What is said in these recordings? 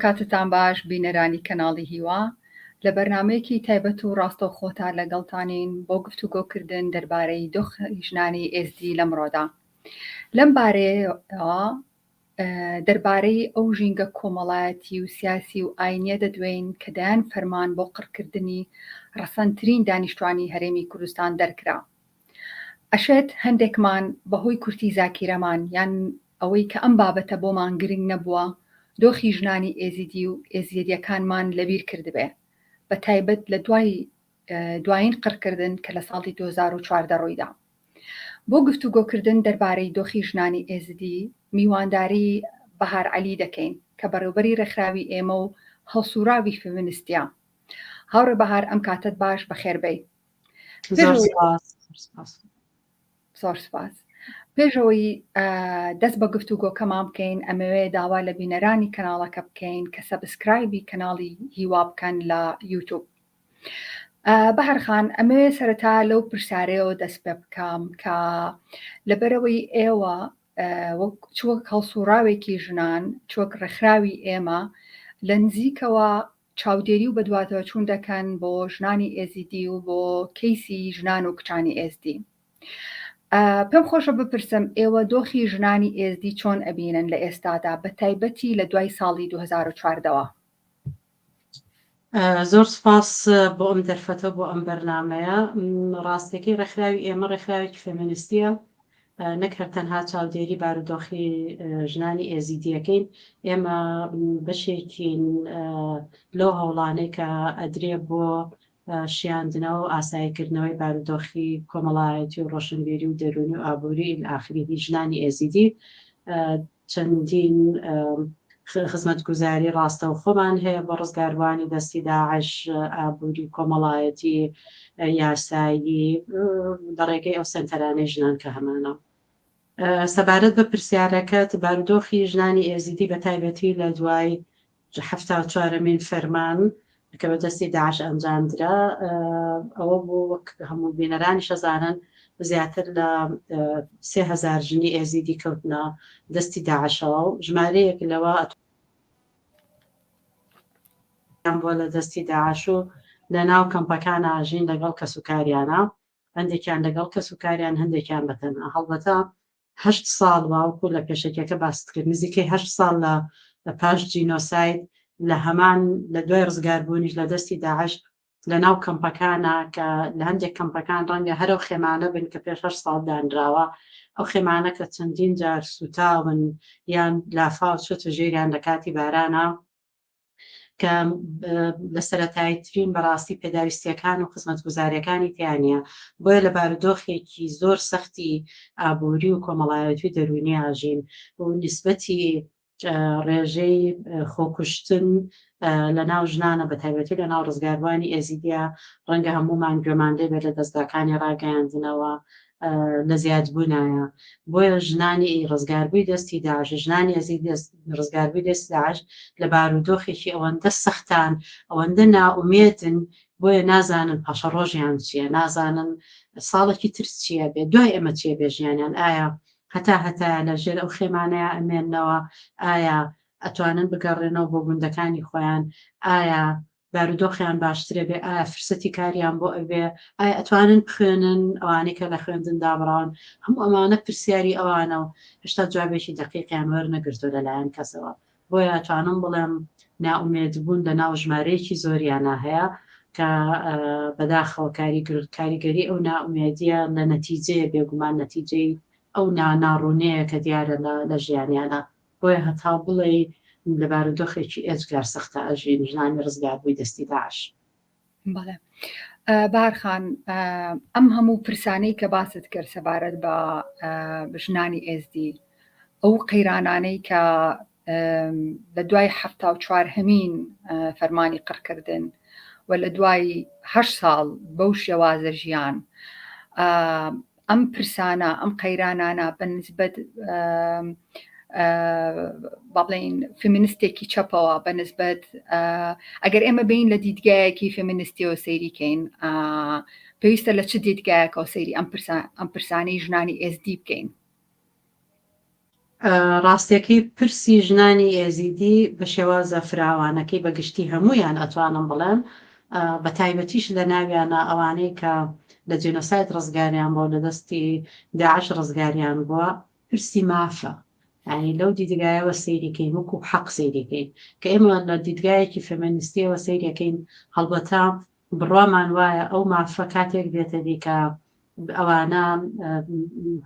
کاتتان باش بینەرانی کەناڵی هیوا لە بەرنمەیەکی تایبەت و ڕاستەوخۆتان لەگەڵتانین بۆ گفتوگۆکردن دەربارەی دۆخی ژنانی ئێزدی لەمڕۆدا. لەم بارەیەوە دەربارەی ئەو ژینگە کۆمەڵایەتی و سیاسی و ئاینیە دەدوێن کە دایان فەرمان بۆ قڕکردنی ڕەسەنترین دانیشتوانی هەرێمی کوردستان دەرکرا. ئەشێت هەندێکمان بەهۆی کورتی زاکیرەمان یان ئەوەی کە ئەم بابەتە بۆمان گرنگ نەبووە دۆخی ژنانی ئێزیدی و ئێزیدیەکانمان لەبیر کردبێ، بە تایبەت لە دوایین قڕکردن کە لە ساڵی 2014 ڕوویدا. بۆ گفتوگۆکردن دەربارەی دۆخی ژنانی ئێزیدی میوانداری بەهار عەلی دەکەین کە بەڕێوەبەری ڕێکخراوی ئێمە و هەڵسوراوی فێمینیستیە. هاوڕێ بەهار، ئەم کاتت باش بەخێربەی. زۆر سپاس. پێشەوەی دەست بە گفتوگۆکەمان بکەین، ئەمەوێ داوا لە بینەرانی کەناڵەکە بکەین کە سەبسکرایبی کەناڵی هیوا بکەن لە یوتیوب. بەهەرخان، ئەمەوێ سەرەتا لەو پرسیارەیەوە دەست پێ بکەم کە لەبەرەوەی ئێوە چوەک هەڵسوراوێکی ژنان، چوەک ڕێکخراوی ئێمە لە نزیکەوە چاودێری و بەدواتەوە چوون دەکەن بۆ ژنانی ئێزیدی و بۆ کەیسی ژنان و کچانی ئێزدی. پێم خۆشە بپرسم ئێوە دۆخی ژنانی ئێزدی چۆن ئەبینن لە ئێستادا، بە تایبەتی لە دوای ساڵی 2014ەوە؟ زۆر سپاس بۆ ئەم دەرفەتە بۆ ئەم بەرنامەیە. ڕاستێکی ڕێکخراوی ئێمە ڕێکخراوێکی فێمینیستیە، نەک هەر تەنها چاودێری بارودۆخی ژنانی ئێزیدیەکەین. ئێمە بەشێکین لەو هەوڵانەی کە ئەدرێ بۆ شیاندنەوە و ئاساییکردنەوەی بارودۆخی کۆمەڵایەتی و ڕۆشنبیری و دەرونی و ئابووری ئاخری ژنانی ئێزیدی. چەندین خزمەتگوزاری ڕاستە و خۆمان هەیە بە ڕزگاروانی دەستی داعش، ئابووری کۆمەڵایەتی، یاسایی لە ڕێگەی ئەو سنتەرانەی ژنان کە هەمانە. سەبارەت بە پرسیارەکەت، بارودۆخی ژنانی ئێزیدی بە تایبەتی لە دوای 74مین فەرمان کە بە دەستی داعش ئەنجامدرا، ئەوە بۆ وەک هەموو بینەرانی شەزانن زیاتر لە 3000 ژنی ئێزیدی کەوتنە دەستی داعشەوە و ژمارەیەک لەوە بۆ لە دەستی داعش و لە ناو کەمپەکان ئاژین لەگەڵ کەسوکاریانە، هەندێکیان لەگەڵ کەسوکاریان، هەندێکیان بەتەنها. هەڵبەتە 8 ساڵ واوکو لە پێشەکەکە باست کرد، نزیکەی 8 ساڵ لە پاش جینۆساید، لە هەمان لە دوای ڕزگاربوونیش لە دەستی داعش لە ناو کەمپەکانە کە لە هەندێک کەمپەکان ڕەنگە هەرو خێمانە بن کە پێش 8 ساڵ دانراوە، ئەو خێمانە کە چەندین جار سوتاون یان لافاو چۆتە ژێریان لە کاتی بارانە، کە لە سەرەتاییترین بەڕاستی پێداویستیەکان و خزمەتگوزاریەکانی تیانە. بۆیە لە بارودۆخێکی زۆر سەختی ئابووری و کۆمەڵایەتی دەرونی ئاژین و نیسبەتی ڕێژەی خۆکوشتن لە ناو ژنانە بە تایبەتی لە ناو ڕزگاروانی ئێزیدیا ڕەنگە هەمومان گوێمان لێ بێت لە دەستگاکانی ڕاگەیاندنەوە لە زیادبوونایە. بۆیە ژنانی ڕزگاربووی دەستی داعش، ژنانی ئێزیدی ڕزگاربووی دەستی داعش لە بارودۆخێکی ئەوەندە سەختان، ئەوەندە ناومێدن، بۆیە نازانن پاشە ڕۆژیان چییە، نازانن ساڵێکی تر چییە بێت، دوای ئەمە چیە بێ ژیانیان، ئایا هەتا لە ژێر ئەو خێمانەیە ئەمێننەوە، ئایا ئەتوانن بگەڕێنەوە بۆ گوندەکانی خۆیان، ئایا بارودۆخیان باشترێ بێ، ئایا فرسەتی کاریان بۆ ئەوێ، ئایا ئەتوانن بخوێنن ئەوانەی کە لە خوێندندا بڕان. هەموو ئەمانە پرسیاری ئەوانە و هێشتا جوابێکی دەقیقیان وەرنەگرتووە لەلایەن کەسەوە. بۆیە ئەتوانم بڵێم ناومێدبوون لە ناو ژمارەیەکی زۆریانە هەیە کە بەداخەوە کاریگەری ئەو ناومێدیە لە نەتیجەیە بێگومان نەتیجەی ئەو ناڕوونەیە کە دیارە لە ژیانیانە. بۆیە هەتا بڵێ لە بارودۆخێکی ئێجگار سەختە ئەژین ژنانی ڕزگاربووی دەستی داعش. بەڵێ بارخان، ئەم هەموو پرسانەی کە باست کرد سەبارەت بە ژنانی ئێزدی، ئەو قەیرانانەی کە لە دوای 74مین فەرمانی قڕکردن و لە دوای 8 ساڵ بەو شێوازە ژیان، ئەم پرسانە، ئەم قەیرانانە بەنسبەت با بڵێن فێمینیستێکی چەپەوە، بەنسبەت ئەگەر ئێمە بین لە دیدگایەکی فێمینیستیەوە سەیریکەین، پێویستە لە چ دیدگایەکەوە سەیری ئەم پرسانەی ژنانی ئێزدی بکەین؟ ڕاستیەکەی پرسی ژنانی ئێزیدی بە شێوازە فراوانەکەی بەگشتی هەمویان ئەتوانم بڵێم بە تایبەتیش لە ناویانە ئەوانەی کە لە جێنۆسایت ڕزگاریان بۆ لە دەستی داعش ڕزگاریان بووە پرسی مافە ینی لەو دیدگایەوە سەیریکەین وەکو حەق سەیریکەین کە ئێمە لە دیدگایەکی فەمەنیستیەوە سەیرەکەین هەڵبەتە بڕوامان وایە ئەو مافە کاتێک دێتە دیکە ئەوانە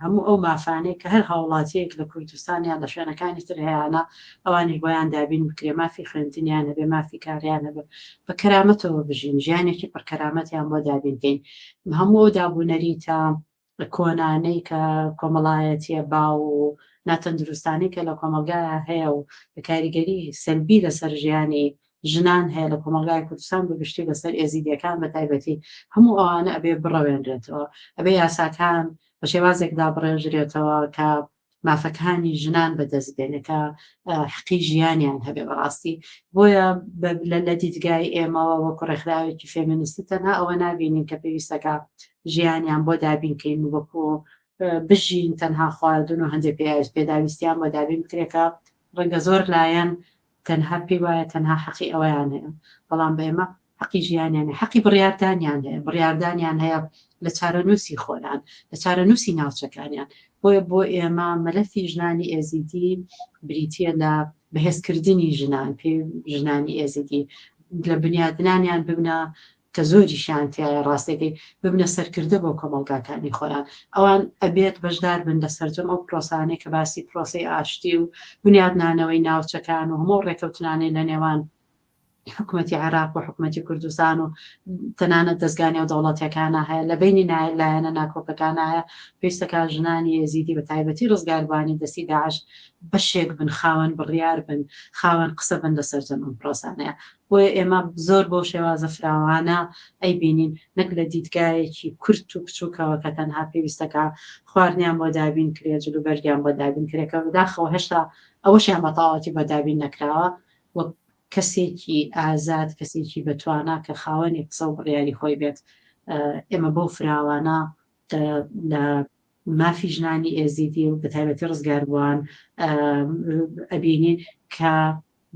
هەموو ئەو مافانەی کە هەر هاوڵاتیەک لە کوردستانیان لە شوێنەکانی تر هەیەە ئەوانی بۆیان دابین بکرێ مافی خوێندنیان هەبێ مافی کاریان هەبێ بە کەرامەتەوە بژین ژیانێکی پڕکەرامەتیان بۆ دابینکەین هەموو ئەو دابوونەری تا کۆنانەی کە کۆمەڵایەتیە باو و ناتەندروستانی کە لە کۆمەلگایە هەیە و بە کاریگەری سەلبی لەسەر ژیانی ژنان هەیە لە کۆمەلگای کوردستان بگشتی لەسەر ئێزیدیەکان بە تایبەتی هەموو ئەوانە ئەبێ بڕەوێنرێتەوە ئەبێ یاساکان بە شێوازێکدا بڕێژرێتەوە کە مافەکانی ژنان بەدەست بێنەکە حقی ژیانیان هەبێ بەڕاستی بۆیە لە دیدگای ئێمەوە وەکو ڕێکخراوێکی فێمینیستی تەنها ئەوە نابینین کە پێویستەکە ژیانیان بۆ دابینکەین وەکو بژین تەنها خواردن و هەندێک پێداویستیان بۆ دابین بکرێکە ڕەنگە زۆر لایەن تەنها پێی وایە تەنها حەقی ئەویان هەیە بەڵام بە ئێمە حەقی ژیانیان حەقی بڕیاردانیان هەیە بڕیاردانیان هەیە لە چارەنووسی خۆیان لە چارەنووسی ناوچەکانیان بۆیە بۆ ئێمە مەلەفی ژنانی ئێزیدی بریتە لە بەهێزکردنی ژنان پێ ژنانی ئێزیدی لە بنیادنانیان ببنە کە زۆریشیان تایە ڕاستێکی ببنە سەرکردە بۆ کۆمەلگاکانی خۆیان ئەوان ئەبێت بەشدار بن لە سەرجەم ئەو پرۆسانەی کە باسی پرۆسی ئاشتی و بنیادنانەوەی ناوچەکان و هەموو ڕێکەوتنانەی لە نێوان حکوومەتی عێراق و حکوومەتی کوردستان و تەنانەت دەستگانی و دەوڵەتەکانە هەیە لە بینی لایەنە ناکۆکەکان هەیە پێویستەکە ژنانی ئێزیدی بە تایبەتی ڕزگاربوانی دەستی داعش بەشێک بن خاوەن بڕیار بن خاوەن قسە بن لە سەرجەم ئەم پرۆسانەیە بۆیە ئێمە زۆر بۆ شێوازە فراوانە ئەی بینین نەک لە دیدگایەکی کورت و بچووکەوە کە تەنها پێویستەکە خواردنیان بۆ دابین کرێت جلوبەرگیان بۆ دابین کرێکەوە بداخەوە هێشتا ئەوەشیان بەتاواتی بە دابین نەکراوە وەک کەسێکی ئازاد کەسێکی بەتوانە کە خاوەنی قسە و بڕیاری خۆی بێت ئێمە بۆ فراوانە لە مافی ژنانی ئێزیدی و بە تایبەتی ڕزگاربووان ئەبینین کە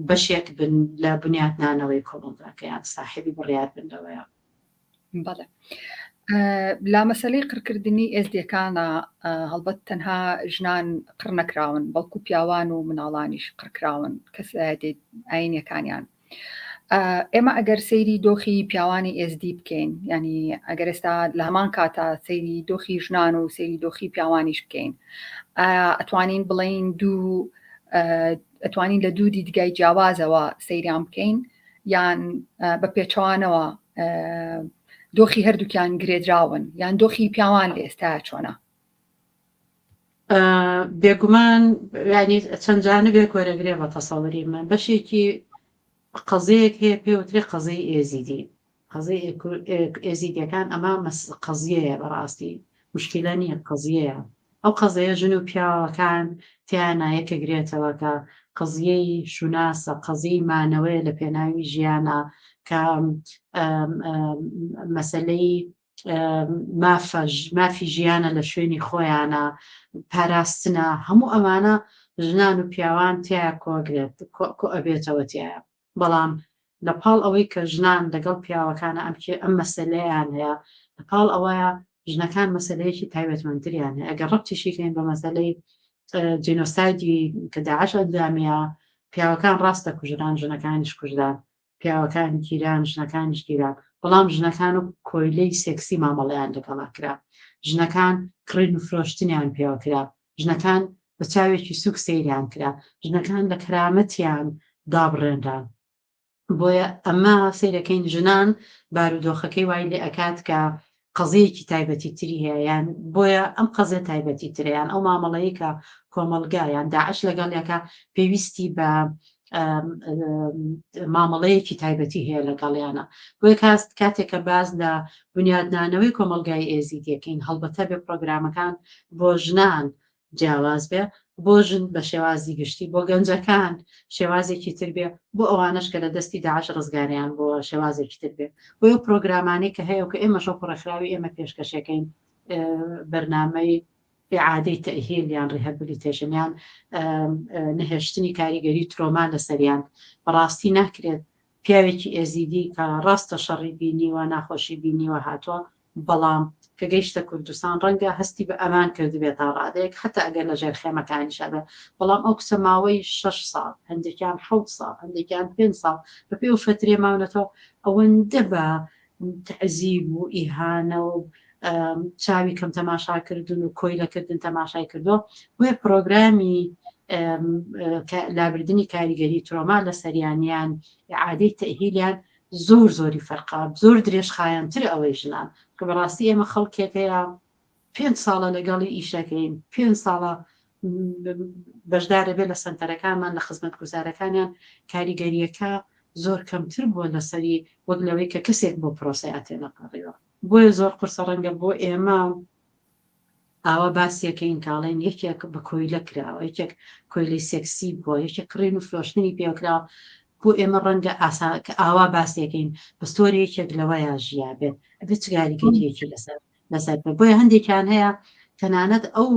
بەشێک بن لە بنیادنانەوەی کۆمەڵگاکەیان ساحێبی بڕیار بنەوەیە. بەڵێ لا مەسەلەی قڕکردنی ئێزدیەکانە هەڵبەت تەنها ژنان قڕ نەکراون بەڵکو پیاوان و مناڵانیش قڕکراون کەسێت ئاینەکانیان ئێمە ئەگەر سەیری دۆخی پیاوانی ئێزدی بکەین ینی ئەگەر ئێستا لە هەمان کاتە سەیری دۆخی ژنان و سەیری دۆخی پیاوانیش بکەین ئەتوانین بڵین ئەتوانین لە دوو دیدگای جیاوازەوە سەیریان بکەین یان بە پێچوانەوە دۆخی هەردووکیان گرێدراون یان دۆخی پیاوان لە ئێستا چۆنە؟ بێگومان ینی چەندجانە بێ کۆرەگرێ بە تەسەڵری من بەشێکی قەزەیەک هەیە پێوتری قەزەی ئێزیدی قەزەی ئێزیدیەکان ئەمە قەزیەیە بەڕاستی مشکلە نییە قەزیەیە ئەو قەزەیە ژن و پیاوەکان تیانایەکە گرێتەوە کە قەزیەی شوناسە قەزیی مانەوەیە لە پێناوی ژیانە کە مەسلەی مافی ژیانە لە شوێنی خۆیانە پاراستنە هەموو ئەمانە ژنان و پیاوان تیا کۆگرێت کۆ ئەبێتەوە تایە بەڵام لە پاڵ ئەوەی کە ژنان لەگەڵ پیاوەکانە ئەم مەسلەیان هەیە لە پاڵ ئەوەیە ژنەکان مەسلەیەکی تایبەتمەندتریان هەیە ئەگەر ڕەبتیشیکەین بە مەسلەی جینۆسایدی کە داعش ئەنجامیە پیاوەکان ڕاستە کوژران ژنەکانیش کوژدان پیاوەکانی گیران ژنەکانیش گیران بەڵام ژنەکان و کۆیلەی سێکسی مامەڵەیان لەگەڵا کرا ژنەکان کڕین و فرۆشتنیان پێوە کرا ژنەکان بە چاوێکی سوک سەیریان کرا ژنەکان لە کەرامەتیان دابڕێنران بۆیە ئەمە سیرەکەین ژنان بارودۆخەکەی وای لێ ئەکات کە قەزەیەکی تایبەتی تری هەیە یان بۆیە ئەم قەزە تایبەتی تریان ئەو مامەڵەیە کە کۆمەلگایان داعش لەگەڵیەکە پێویستی بە مامەڵەیەکی تایبەتی هەیە لەگەڵیانە بۆیە کاتێککە باز لە بنیادنانەوەی کۆمەلگای ئێزیدیەکەین هەڵبەتە بێ پرۆگرامەکان بۆ ژنان جیاواز بێ بۆ ژن بە شێوازی گشتی بۆ گەنجەکان شێوازێکی تر بێ بۆ ئەوانش کە لە دەستی داعش ڕزگاریان بۆ شێوازێکی تر بێ بۆ پرۆگرامانی کە هەیە و کە ئێمە شەو ڕێکخراوی ئێمە پێشکەشەکەین بەرنامەی ئیعادەی تەئهیل یان ڕیهەبیلیتیشن یان نەهێشتنی کاریگەری ترۆما لەسەریان بەڕاستی ناکرێت پیاوێکی ئێزیدی کە ڕاستە شەڕی بینیوە ناخۆشی بینیوە هاتووە بەڵام کە گەیشتە کوردستان ڕەنگە هەستی بە ئەمان کرد بێت تا ڕادەیەک حتا ئەگەر لە ژێر خێمەکانیشابێ بەڵام ئەو کسە ماوەی 6 ساڵ هەندێکیان 7 ساڵ هەندێکیان 5 ساڵ بەپێ و فترێ ماونەتەوە ئەوەندە بە تەعزیب و ئیهانە و چاوی کەم تەماشاکردن و کۆی لەکردن تەماشای کردو وێ پرۆگرامی لابردنی کاریگەری ترۆما لە سەریانیان عادەی تەئهیلیان زۆر زۆری فەرقا زۆر درێژخایەنتر ئەوەی ژنان کە بەڕاستی ئێمە خەڵکێکەیە 5 ساڵە لەگەڵی ئیشەکەین 5 ساڵە بەشدارە بێت لە سنتەرەکانمان لە خزمەت گوزارەکانیان کاریگەریەکە زۆر کەمتر بووە لەسەری وەک لەوەی کە کەسێک بۆ پرۆسەیاتێ نەقڕیوە بۆیە زۆر قرسە ڕەنگە بۆ ئێمە ئاوا باسیەکەین کاڵێن یەکێک بە کۆیلە کراوە یەکێک کۆیلی سێکسی بووە یەکێک کڕین و فرۆشتنی پێکراوە بۆ ئێمە ڕەنگە ئاسا کە ئاوا باسیەکەین بەستۆرێکێک لەوەیە ژیا بێت ئەبێت گاریگەریەکی لەسەر بۆیە هەندێکیان هەیە تەنانەت ئەو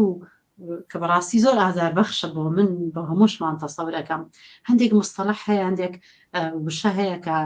کە بەڕاستی زۆر ئازاربەخشە بۆ من بە هەمووشمان تەسەورەکەم هەندێک مستەڵح هەیە هەندێک وشە هەیە کە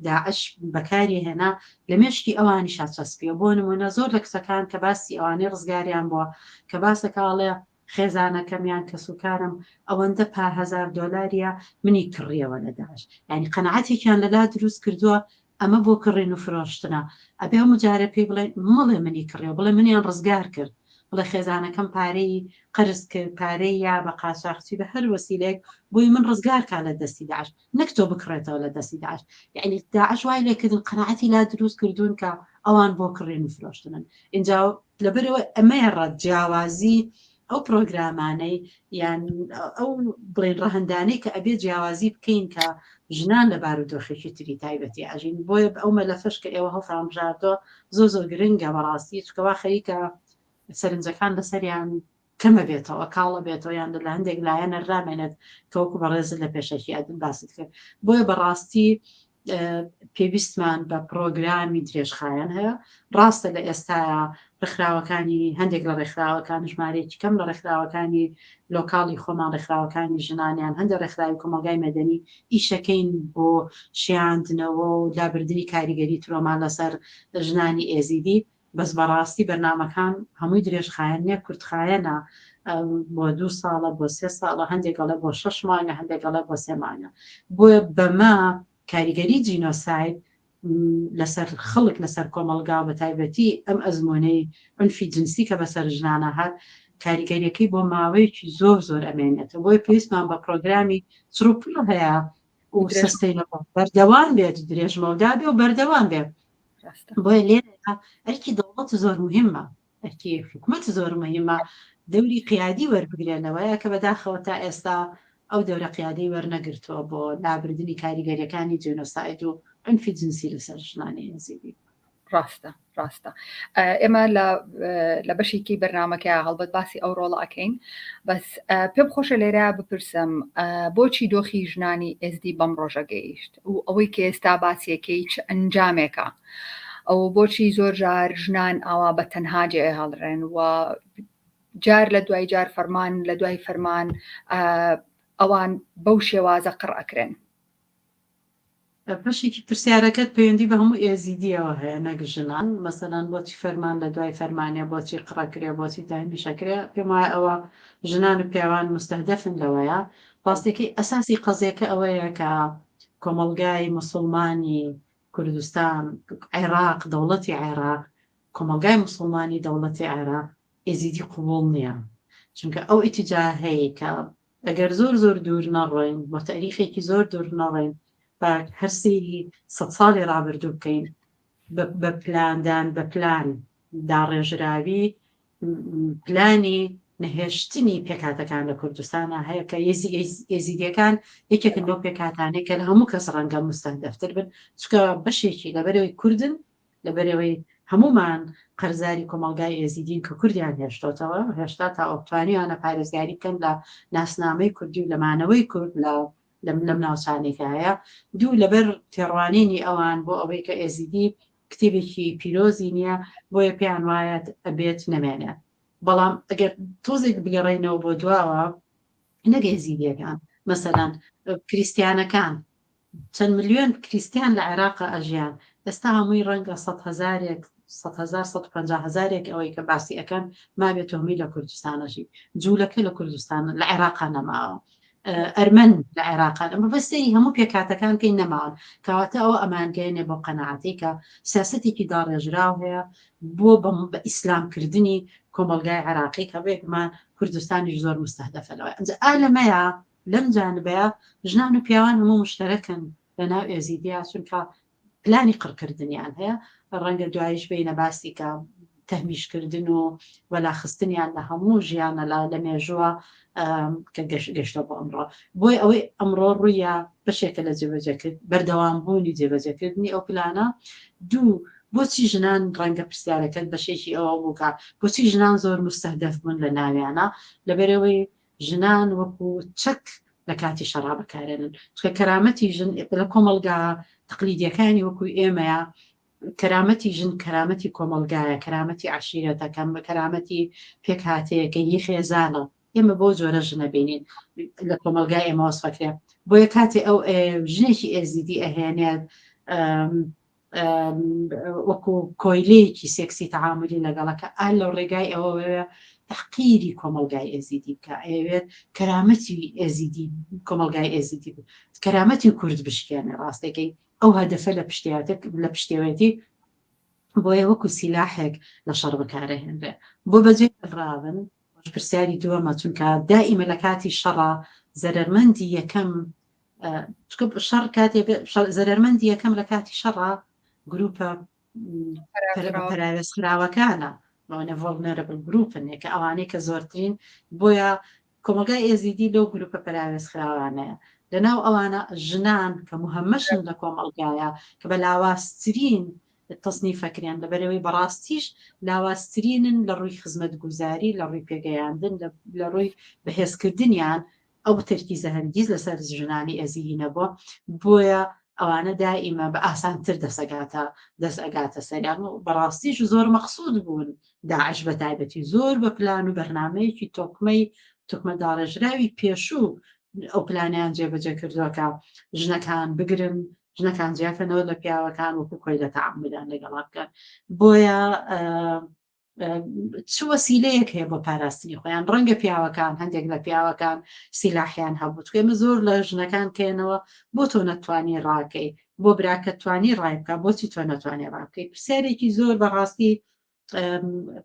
داعش بەکاری هێنا لە مێشتی ئەوانی شاچەسپیە بۆ نمونە زۆر لە کچەکان کە باسی ئەوانەی ڕزگاریان بووە کە باسەکەڵێ خێزانەکەمیان کە سوکارم ئەوەندە $5,000 منی کڕیەوە لە داعش یعنی قەنەعەتێکیان لەلا دروست کردووە ئەمە بۆ کڕین و فرۆشتنە ئەبێ هەموو پێی بڵێ مڵێ منی کڕیەوە بڵێ منیان ڕزگار کرد بڵێ خێزانەکەم پارەی قرس کرد پارەی یا بە قاچاقچی بە هەر وەسیلەیەک بۆی من ڕزگار کا لە دەستی داعش نەک تۆ بکڕێتەوە لە دەستی داعش یعنی داعش وای لێکردن قەنەعەتی لا دروست کردوون کە ئەوان بۆ کڕین و فرۆشتنن اینجا لەبەرەوە ئەمەیە ڕەت جیاوازی ئەو پرۆگرامانەی یان ئەو بڵێن ڕەهەندانەی کە ئەبێ جیاوازی بکەین کە ژنان لە بارودۆخێکی تری تایبەتی ئاژین بۆیە ئەو مەلەفەش کە ئێوە هەڵفرامژاردۆ زۆر گرنگە بەڕاستی چکەوا خەریکە سەرنجەکان لەسەریان کەمە بێتەوە کاڵە بێتەوە یان لە هەندێک لایەنە ڕامێنێت کەوەکو بەڕێز لە پێشەکی ئەدن باست کرد بۆیە بەڕاستی پێویستمان بە پرۆگرامی درێژخایەن هەیە ڕاستە لە ئێستاە ڕێکخراوەکانی هەندێک لە ڕێکخراوەکان ژمارەیەکی کەم لە ڕێکخراوەکانی لۆکاڵی خۆمان ڕێکخراوەکانی ژنانیان هەندە ڕێکخراوی کۆمەلگای مەدەنی ئیشەکەین بۆ شیاندنەوە و لابردنی کاریگەری ترۆما لەسەر ژنانی ئێزیدی بەس بەڕاستی بەرنامەکان هەمووی درێژخایەن نیە کورتخایەنە بۆ 2 ساڵە بۆ 3 ساڵە هەندێکڵە بۆ 6 مانگە هەندێکڵە بۆ 3 مانگە بۆیە بەما کاریگەری جینۆساید لەسەر خەڵک لەسەر کۆمەلگا بە تایبەتی ئەم ئەزمونەی عنفی جنسی کە بەسەر ژنانە هات کاریگەریەکەی بۆ ماوەیەکی زۆر ئەمێنێتە بۆی پێویستمان بە پرۆگرامی چروپڵ هەیە و سستەینەبڵ بەردەوام بێت درێژمەودا بێ و بەردەوام بێت بۆیە لێرە ئەرکی دەوڵەت زۆر مهمە ئەرکی حکومەت زۆر مهمە دەوری قیادی وەربگرێنەوەیە کە بەداخەوە تا ئێستا ئەو دەورە قیادەی وەرنەگرتووە بۆ لابردنی کاریگەریەکانی جێنۆساید و عنفی جنسی لەسەر ژنانی ئێزیدی ڕاستە ئێمە لە بەشێکی بەرنامەکە هەڵبەت باسی ئەو ڕۆڵە ئەەکەین بەس پێم خۆشە لێرە بپرسم بۆچی دۆخی ژنانی ئێزدی بەم ڕۆژە گەیشت و ئەوەی کە ئێستا باسیەکەی چ ئەنجامێکە ئەو بۆچی زۆر جار ژنان ئاوا بە تەنها جێ هەڵڕێن و جار لە دوای جار فەرمان لە دوای فەرمان ئەوان بەو شێوازە قڕ ئەکرێن بەشێکی پرسیارەکەت پەیوەندی بە هەموو ئێزیدیەوە هەیە نەک ژنان مەسەلەن بۆچی فەرمان لە دوای فەرمانە بۆچی قڕەکرێ بۆچی داهمیشەکرێ پێم وایە ئەوە ژنان و پیاوان مستەهدەفن لەوەیە ڕاستێکی ئەساسی قەزیەکە ئەوەیە کە کۆمەلگای موسڵمانی کوردستان عێراق دەوڵەتی عێراق کۆمەلگای موسڵمانی دەوڵەتی عێراق ئێزیدی قوبوڵ نییە چونکە ئەو ئیتیجا هەیە کە ئەگەر زۆر دوور نەڕۆین بۆ تاریخێکی زۆر دوور نەڕۆین هەرسی 100 ساڵی ڕابردوو بکەین بە پلاندان بە پلان داڕێژراوی پلانی نەهێشتنی پێکاتەکان لە کوردستانە هەیە کە ئێزیدیەکان یەکێکن بۆ پێکاتانێک کە لە هەموو کەس ڕەنگە مستەهدەفتر بن چکە بەشێکی لەبەرەوەی کوردن لەبەرەوەی هەموومان قەرزاری کۆمەلگای ئێزیدین کە کوردیان هێشتۆتەوە هێشتا تا ئۆتوانیانە پارێزگاری بکەن لە ناسنامەی کوردی و لەمانەوەی کورد لەم ناوچانێکە هەیە دوو لەبەر تێڕوانینی ئەوان بۆ ئەوەی کە ئێزیدی کتێبێکی پیرۆزی نییە بۆیە پێیان وایەت ئەبێت نەمێنێت بەڵام ئەگەر تۆزێک بگەڕێنەوە بۆ دواوە نەک ئێزیدیەکان مەسەلاً کریسیانەکان چەند ملیۆن کریسیان لە عێراقا ئەژیان ئێستا هەمووی ڕەنگە 150,000 ئەوەی کە باسی ئەەکەن مابێت تۆمی لە کوردستانەژی جوولەکە لە کوردستان لە عێراقا نەماوە ئەرمەن لە عێراقان ئەمە بەستەری هەموو پێکاتەکان کەی نەماون کەواتە ئەوە ئەمانگەێنێ بۆ قەنەعاتی کە سیاسەتێکی داڕێژراو هەیە بۆ بە ئیسلامکردنی کۆمەلگای عێراقی کە بێکمان کوردستانی زۆر مستهدەفەوە ئەنج ئالەمەیە لەم جانبەیە ژنان و پیاوان هەموو مشتەرەکن لە ناو ئێزیدیا چونکە پلانی قڕکردنیان هەیە ڕەنگە دوایش بینە باسی کە تەهمیشکردن و وەلاخستنیان لە هەموو ژیانە لە مێژووە کە گەشتە بۆ ئەمڕۆ بۆی ئەوەی ئەمڕۆ ڕوویە بەشێکە لە جێبەجێکرد بەردەوام بوونی جێبەجێکردنی ئەو پلانە دوو بۆچی ژنان ڕەنگە پرسیارەکەت بەشێکی ئەوە بووکە بۆچی ژنان زۆر مستەهدەف بوون لە ناویانە لەبەرەوەی ژنان وەکو چەک لە کاتی شەڕا بەکارێنن چکە کەرامەتی ژن لە کۆمەلگا تەقلیدیەکانی وەکو ئێمەیە کەرامەتی ژن کەرامەتی کۆمەلگایە کەرامەتی عشیرەتەکەم بە کەرامەتی پێک هاتەیەکە یی خێزانە ئێمە بۆ جۆرە ژنە بینین لە کۆمەلگای ئێمە وەسفەکرێ بۆیە کاتێ ئەو ژنێکی ئێزیدی ئەهێنێت وەکو کۆیلەیەکی سێکسی تەعاملی لەگەڵەکە ئال لە ڕێگای ئەوە تحقیری کۆمەلگای ئێزیدی بکە ئەوێت کەرامەتی ئێزیدی کۆمەلگای ئێزیدی کەرامەتی کورد بشکێنە ڕاستەکەی ئەو هەدەفە لە پشتێوەتی بۆیە وەکو سیلاحێک لە شەڕ بەکارەهێنرێ بۆ بەجێ ڕاون پرسیاری دووەمە چونکە دائیمە لە کاتی شەڕە زەرەرمەندی یەکەم شەڕ کاتێ زەرەرمەندی یەکەم لە کاتی شەڕە گروپە پەراوێزخراوەکانە vulnerable گروپن کە ئەوانەی کە زۆرترین بۆیە کۆمەلگای ئێزیدی لەو گروپە پەراوێزخراوانەیە لەناو ئەوانە ژنان کە مهمەشن لە کۆمەلگایە کە بە لاواازترین تەصنیفەکریان لەبەرەوەی بەڕاستیش لاواازترینن لە ڕووی خزمەت گوزاری لە ڕووی پێگەیاندن لە ڕووی بەهێزکردنیان ئەو تەرکیزە هەرگیز لەسەر ژنانی ئەزیدی نەبووە بۆیە ئەوانە دائیمە بە ئاسانتر دەست ئەگاتە سەریان و بەڕاستیش زۆر مەقسوود بوون داعش بە تایبەتی زۆر بە پلان و بەرنمەیەکی تۆکمە داڕێژراوی پێشوو ئەو پلانیان جێبەجێ کردووەکە ژنەکان بگرن ژنەکان جیافەنەوە لە پیاوەکان وەکو کۆی لە تەعاملان لەگەڵا بکەن بۆیە چ وەسیلەیەک هەیە بۆ پاراستنی خۆیان ڕەنگە پیاوەکان هەندێک لە پیاوەکان سیلاحیان هەبوو ئێمە زۆر لە ژنەکان کێنەوە بۆ تۆ نەتوانی ڕاکەی بۆ براکە توانی ڕای بکە بۆچی تۆ نەتوانێ ڕاکەی پرسیارێکی زۆر بەڕاستی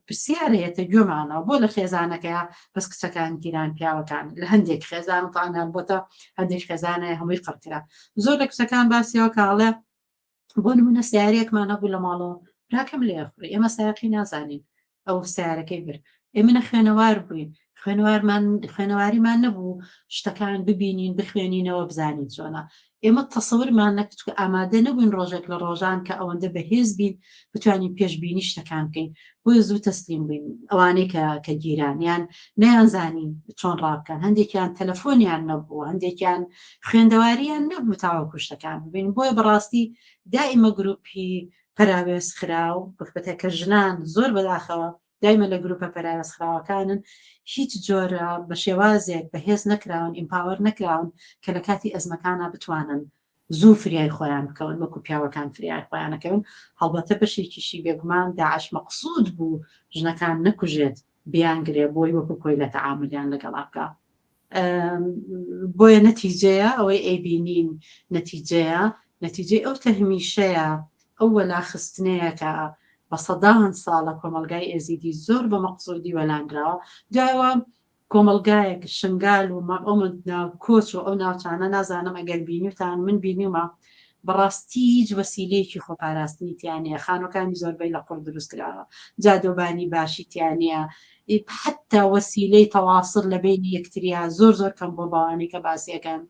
پرسیارەیەتە گوێمانەوە بۆ لە خێزانەکەیە بەس کچەکان گیران پیاوەکان لە هەندێک خێزان تاانان بۆتە هەندێک خێزانە هەمووی قڕکرا زۆر لە کچەکان باسیەوە کاڵێ بۆ نمونە سیارەیەکمان هەبوو لە ماڵەوە براکەم لێ خوڕی ئێمە سایقی نازانین ئەو سیارەکەی بر ئێمە خوێنەوار بووین خوێنەواریمان نەبوو شتەکان ببینین بخوێنینەوە بزانین چۆنە ئێمە تەسەورمان نەکرد کە ئامادە نەبووین ڕۆژێک لە ڕۆژان کە ئەوەندە بەهێز بین بتوانین پێشبینی شتەکان بکەین بۆیە زوو تەسلیم بووین ئەوانەی کە گیرانیان نەیانزانین چۆن ڕابکەن هەندێکیان تەلەفۆنیان نەبوو هەندێکیان خوێندەواریان نەبوو تاوەکو شتەکان ببین بۆیە بەڕاستی دائیمە گروپی پەراوێزخراو بەکە ژنان زۆر بەداخەوە دایمە لە گروپە پەراوێزخراوەکانن هیچ جۆرە بە شێوازێک بەهێز نەکراون ئیمپاوەر نەکراون کە لە کاتی ئەزمەکانە بتوانن زوو فریای خۆیان بکەون وەکو پیاوەکان فریای خۆیانەکەون هەڵبەتە بەشێکیشی بێگومان داعش مەقسوود بوو ژنەکان نەکوژێت بیانگرێ بۆی وەکو کۆی لە تەعاملیان لەگەڵا بکە بۆیە نەتیجەیە ئەوەی ئەیبینین نەتیجەی ئەو تەهمیشەیە ئەو وەلاخستنەیە کە بە سەدان ساڵە کۆمەلگای ئێزیدی زۆر بە مەقسوودی وەلانراوە دوایەوە کۆمەلگایەک شنگال و کۆچ و ئەو ناوچانە نازانم ئەگەر بینیوتان من بینیومە بەڕاستی هیچ وەسیلەیەکی خۆپاراستنی تیانەیە خانوەکانی زۆربەی لە قوڵ دروست کراوە جادۆبانی باشی تیانەیە حتا وەسیلەی تەواصل لە بینی یەکتریا زۆر کەم بۆ باوانەی کە باسیەکەن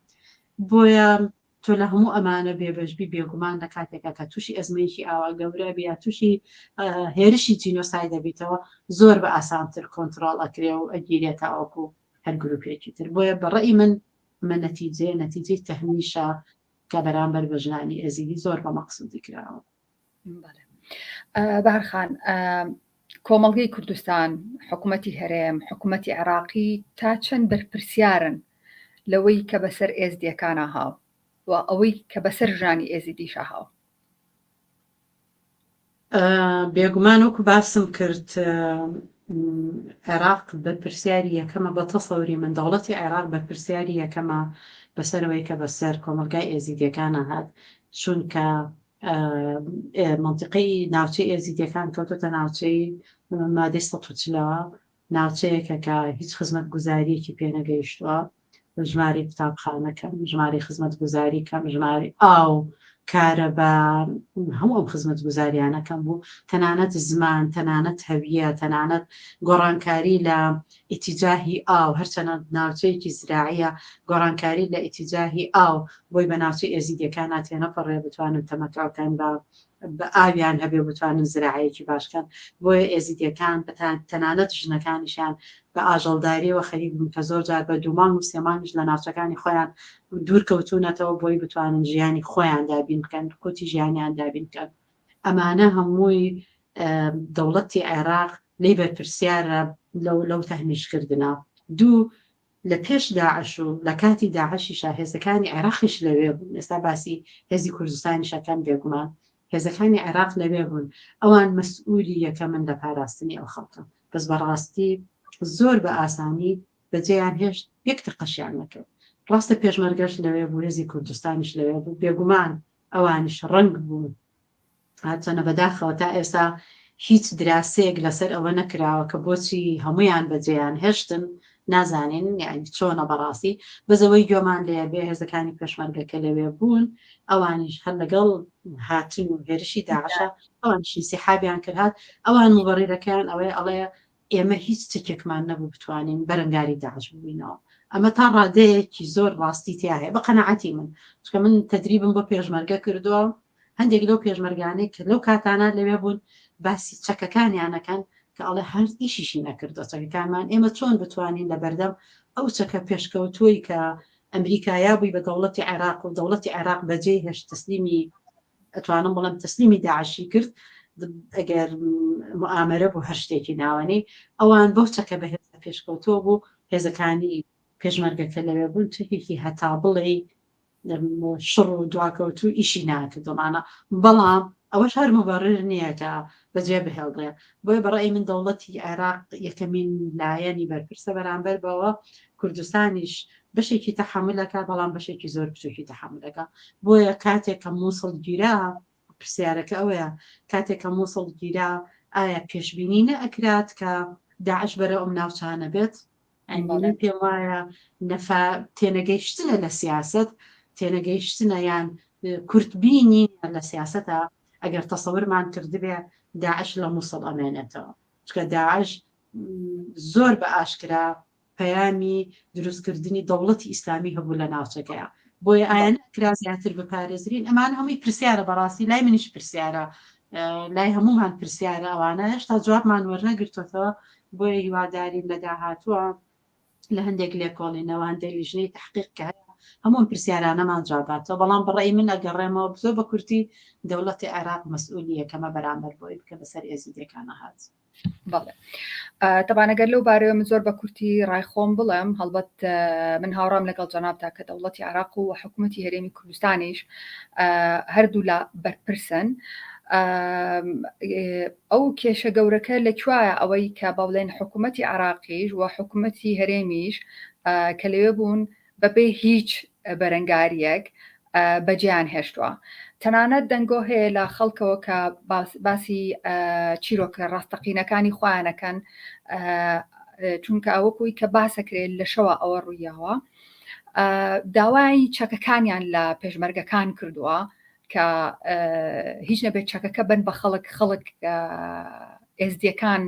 بۆیە تۆ لە هەموو ئەمانە بێبەشبی بێگومان لە کاتێکە کە تووشی ئەزمەیەکی ئاوا گەورە بیا تووشی هێرشی جینۆسای دەبیتەوە زۆر بە ئاسانتر کۆنتترۆل ئەکرێ و ئەگیرێتە ئەوکو هەر گروپێکی تر بۆیە بەڕێی من نەتیجەی تەهمیشە کە بەرامبەر بە ژنانی ئێزیدی زۆر بە مەقسوودی کراوە بەرخان کۆمەڵگەی کوردستان، حکوومەتی هەرێم، حکوومەتی عێراقی تا چەند بەرپرسیارن لەوەی کە بەسەر ئێزدیەکانە هاو و ئەوەی کە بەسەر ژانی ئێزیدیشە هاو؟ بێگومان وەکو باسم کرد عێراق بەرپرسیاری یەکەمە بە تەسەوری من دەوڵەتی عێراق بەرپرسیاری یەکەمە بەسەرەوەی کە بەسەر کۆمەلگای ئێزیدیەکانە هات چونکە منطقەی ناوچەی ئێزیدیەکان کەوتۆتە ناوچەی مادەی ١40ەوە ناوچەیەکە کە هیچ خزمەت گوزاریەکی پێنەگەیشتووە ژماری قوتابخانە کەم، ژماری خزمەت گوزاری کەم، ژماری ئاو کارەبا هەموو ئەم خزمەت گوزاریانەکەم بوو، تەنانەت زمان، تەنانەت هەویە، تەنانەت گۆڕانکاری لە ئیتیجاهی ئاو، هەرچەنە ناوچەیەکی زراعیە گۆڕانکاری لە ئیتیجاهی ئاو بۆی بە ناوچەی ئێزیدیەکان ناتێنەپەڕێ بتوانن تەمەتراوکەن بە ئاویان هەبێ بتوانن زراعەیەکی باشکەن. بۆیە ئێزیدیەکان تەنانەت ژنەکانیشیان بە ئاژەڵداریەوە خەریک بوون کە زۆر جار بە دوومان و سێمانش لە ناوچەکانی خۆیان دوورکەوتونەتەوە بۆی بتوانن ژیانی خۆیان دابین بکەن، قوتی ژیانیان دابین بکەن. ئەمانە هەمووی دەوڵەتی عێراق لی بەرپرسیارە لەو تەهمیشکردنە. دوو لە پێش داعش و لە کاتی داعشیشە هێزەکانی عێراقیش لەوێ بوون. ئێستا باسی هێزی کوردستانی شەکەم بێگومان هێزەکانی عێراق لەوێ بوون، ئەوان مەسئولی یەکەمن لە پاراستنی ئەو خەڵکە. بەس بەڕاستی زۆر بە ئاسانی بەجێیان هێشت یەک قەشیان نەکرد. ڕاستە پێشمەرگەش لەوێ بوو، هێزی کوردستانیش لەوێ بوو، بێگومان ئەوانش ڕەنگ بوون هاتەنە بەداخەوە تا ئێستا هیچ دراسەیەک لەسەر ئەوە نەکراوە کە بۆچی هەمویان بەجێیان هێشتن نازانین، یعنی چۆنە بەڕاستی بەزەوەی گوێمان لێ بێ هێزەکانی پێشمەرگەکە لەوێ بوون، ئەوانیش هەر لەگەڵ هاتن و هێرشی داعشە ئەوانشی سیحابیان کرد هات ئەوان مبەڕیرەکەیان ئەوەیە ئەڵەیە ئێمە هیچ چکێکمان نەبوو بتوانین بەرەنگاری داعش ببینەوە. ئەمە تا ڕادەیەکی زۆر ڕاستی تیا هەیە بە قەنەعەتی من، چکە من تەدریبم بۆ پێشمەرگە کردووە، هەندێک لەو پێشمەرگانەی کە لەو کاتانە لەوێ بوون باسی چەکەکانیانەکەن کە ئەڵێ هەر ئیشیشی نەکردە چەکەکانمان ئێمە چۆن بتوانین لە بەردەم ئەو چەکە پێشکەوتووی کە ئەمریکایا بووی بە دەوڵەتی عێراق و دەوڵەتی عێراق بەجێ هێشت تەسلیمی ئەتوانم بڵم تەسلیمی داعشی کرد ئەگەر موامەرە بۆ هەر شتێکی ناوەنی ئەوان بەو چەکە بە هێزە پێشکەوتووە بوو هێزەکانی پێشمەرگەکە لەوێ بوون چێکی هەتا بڵێ شڕ و دواکەوتو ئیشی ناکردمانە، بەڵام ئەوەش هەر مبەڕر نییە کە بەجێ بهێڵڕێ. بۆی بەڕێی من دەوڵەتی عێراق یەکەمین لایەنی بەرپرسە بەرامبەر بەوە کوردستانیش بەشێکی تەحملەکە بەڵام بەشێکی زۆر بچووکی تەحملەکە. بۆیە کاتێک کە مووسڵ گیرا پرسیارەکە ئەوەیە کاتێک کە مووسڵ گیرا ئایا پێشببینی نەئەکرات کە داعش بەرە ئەم ناوچانە بێت؟ ئەنی پێم وایە تێنەگەیشتنە لە سیاست، تێنەگەیشتنە یان کورتبینی لە سیاستە ئەگەر تەسەورمان کردبێ داعش لە مووسڵ ئەمێنێتەوە، چکە داعش زۆر بە ئاشکرا پەیامی دروستکردنی دەوڵەتی ئیسلامی هەبوو لە ناوچەکەیە. بۆیە ئایان کرا زیاتر بپارێزرین ئەمان هەمووی پرسیارە بەڕاستی لای منیش پرسیارە لای هەمومان پرسیارە ئەوانە هێشتا جوابمان وەرنەگرتوەوە. بۆیە هیواداریم لە داهاتووە لە هەندێک لێکۆڵینەوە هەندێک لیژنەی تحقیق کە هەموو پرسیارانەمان جواباتەوە، بەڵام بڕێی من ئەگەڕێمەوە بزۆ بە کورتی دەوڵەتی عێراق مەسئولی یەکەمە بەرامبەر بۆی بکە بەسەر ئێزیدیەکانە هات. بەڵێ تەبانەگەر لەو بارەوە من زۆر بە کورتی ڕایخۆم بڵێم، هەڵبەت من هاوڕام لەگەڵ جەنابتا کە دەوڵەتی عێراق و حکوومەتی هەرێمی کوردستانیش هەردوو لە بەرپرسن. ئەو کێشە گەورەکە لەکوایە ئەوەی کە باڵێن حکوومەتی عێراقیش و حکوومەتی هەرێمیش کە لەوێ بوون بەبێ هیچ بەرەنگاریەک بەجیان هێشتووە. تەنانەت دەنگۆ هەیە لە خەڵکەوە کە باسی چیرۆکە ڕاستەقینەکانی خۆیانەکەن، چونکە ئەوەکوی کە باسەکرێت لە شەوە ئەوە ڕوویەوە داوای چەکەکانیان لە پێشمەرگەکان کردووە کە هیچ نەبێت چەکەکە بن بە خەڵک ئێزدیەکان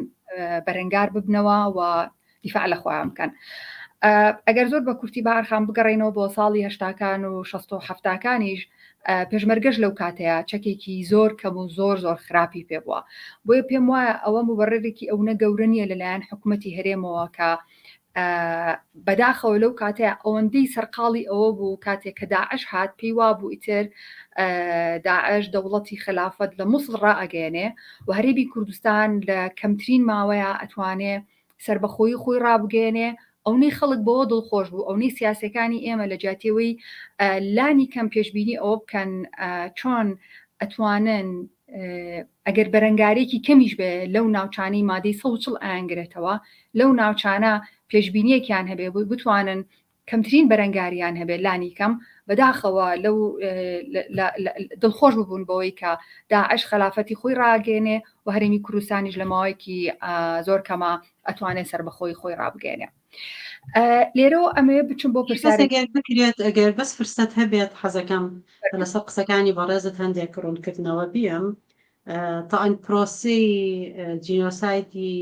بەرەنگار ببنەوە و دیفاع لە خۆیان بکەن. ئەگەر زۆر بە کورتی بارخان بگەڕێنەوە بۆ ساڵی هەشتاکان و 1970کانیش پێشمەرگەش لەو کاتەیە چەکێکی زۆر کەم و زۆر خراپی پێ بووە. بۆیە پێم وایە ئەوە مبەڕێرێکی ئەو نەگەورە نیە لەلایەن حکوومەتی هەرێمەوە کە بەداخەوە لەو کاتەیە ئەوەندەی سەرقاڵی ئەوە بوو کاتێک کە داعش هات پێی وا بوو ئیتر داعش دەوڵەتی خلافەت لە مووسڵ ڕائەگەێنێ و هەرێمی کوردستان لە کەمترین ماوەیە ئەتوانێ سربەخۆیی خۆی ڕابگەێنێ ئەوەی خەڵک بەوە دڵخۆش بوو ئەوەی سیاسەکانی ئێمە لە جاتێەوەی لانی کەم پێشببینی ئەوە بکەن چۆن ئەتوانن ئەگەر بەرەنگارێکی کەمیش بێ لەو ناوچانەی مادەی 140 ئاینگرێتەوە لەو ناوچانە پێشببینیەکیان هەبێ بووی بتوانن کەمترین بەرەنگاریان هەبێ لانی کەم بەداخەوە لەو دڵخۆش ببوون بەوەی کە داعش خلافەتی خۆی ڕاگەێنێ و هەرێمی کوردستانیش لە ماوەیەکی زۆر کەمە ئەتوانێت سربەخۆی خۆی ڕابگەێنێ. لێرەوە ئەمێ بچم بۆ بکرێت ئەگەر بەس فرسەت هەبێت حەزەکەم لەسەر قسەکانی بەڕێزت هەندێک ڕوونکردنەوە بیم تاان پرۆسی جینۆسایدی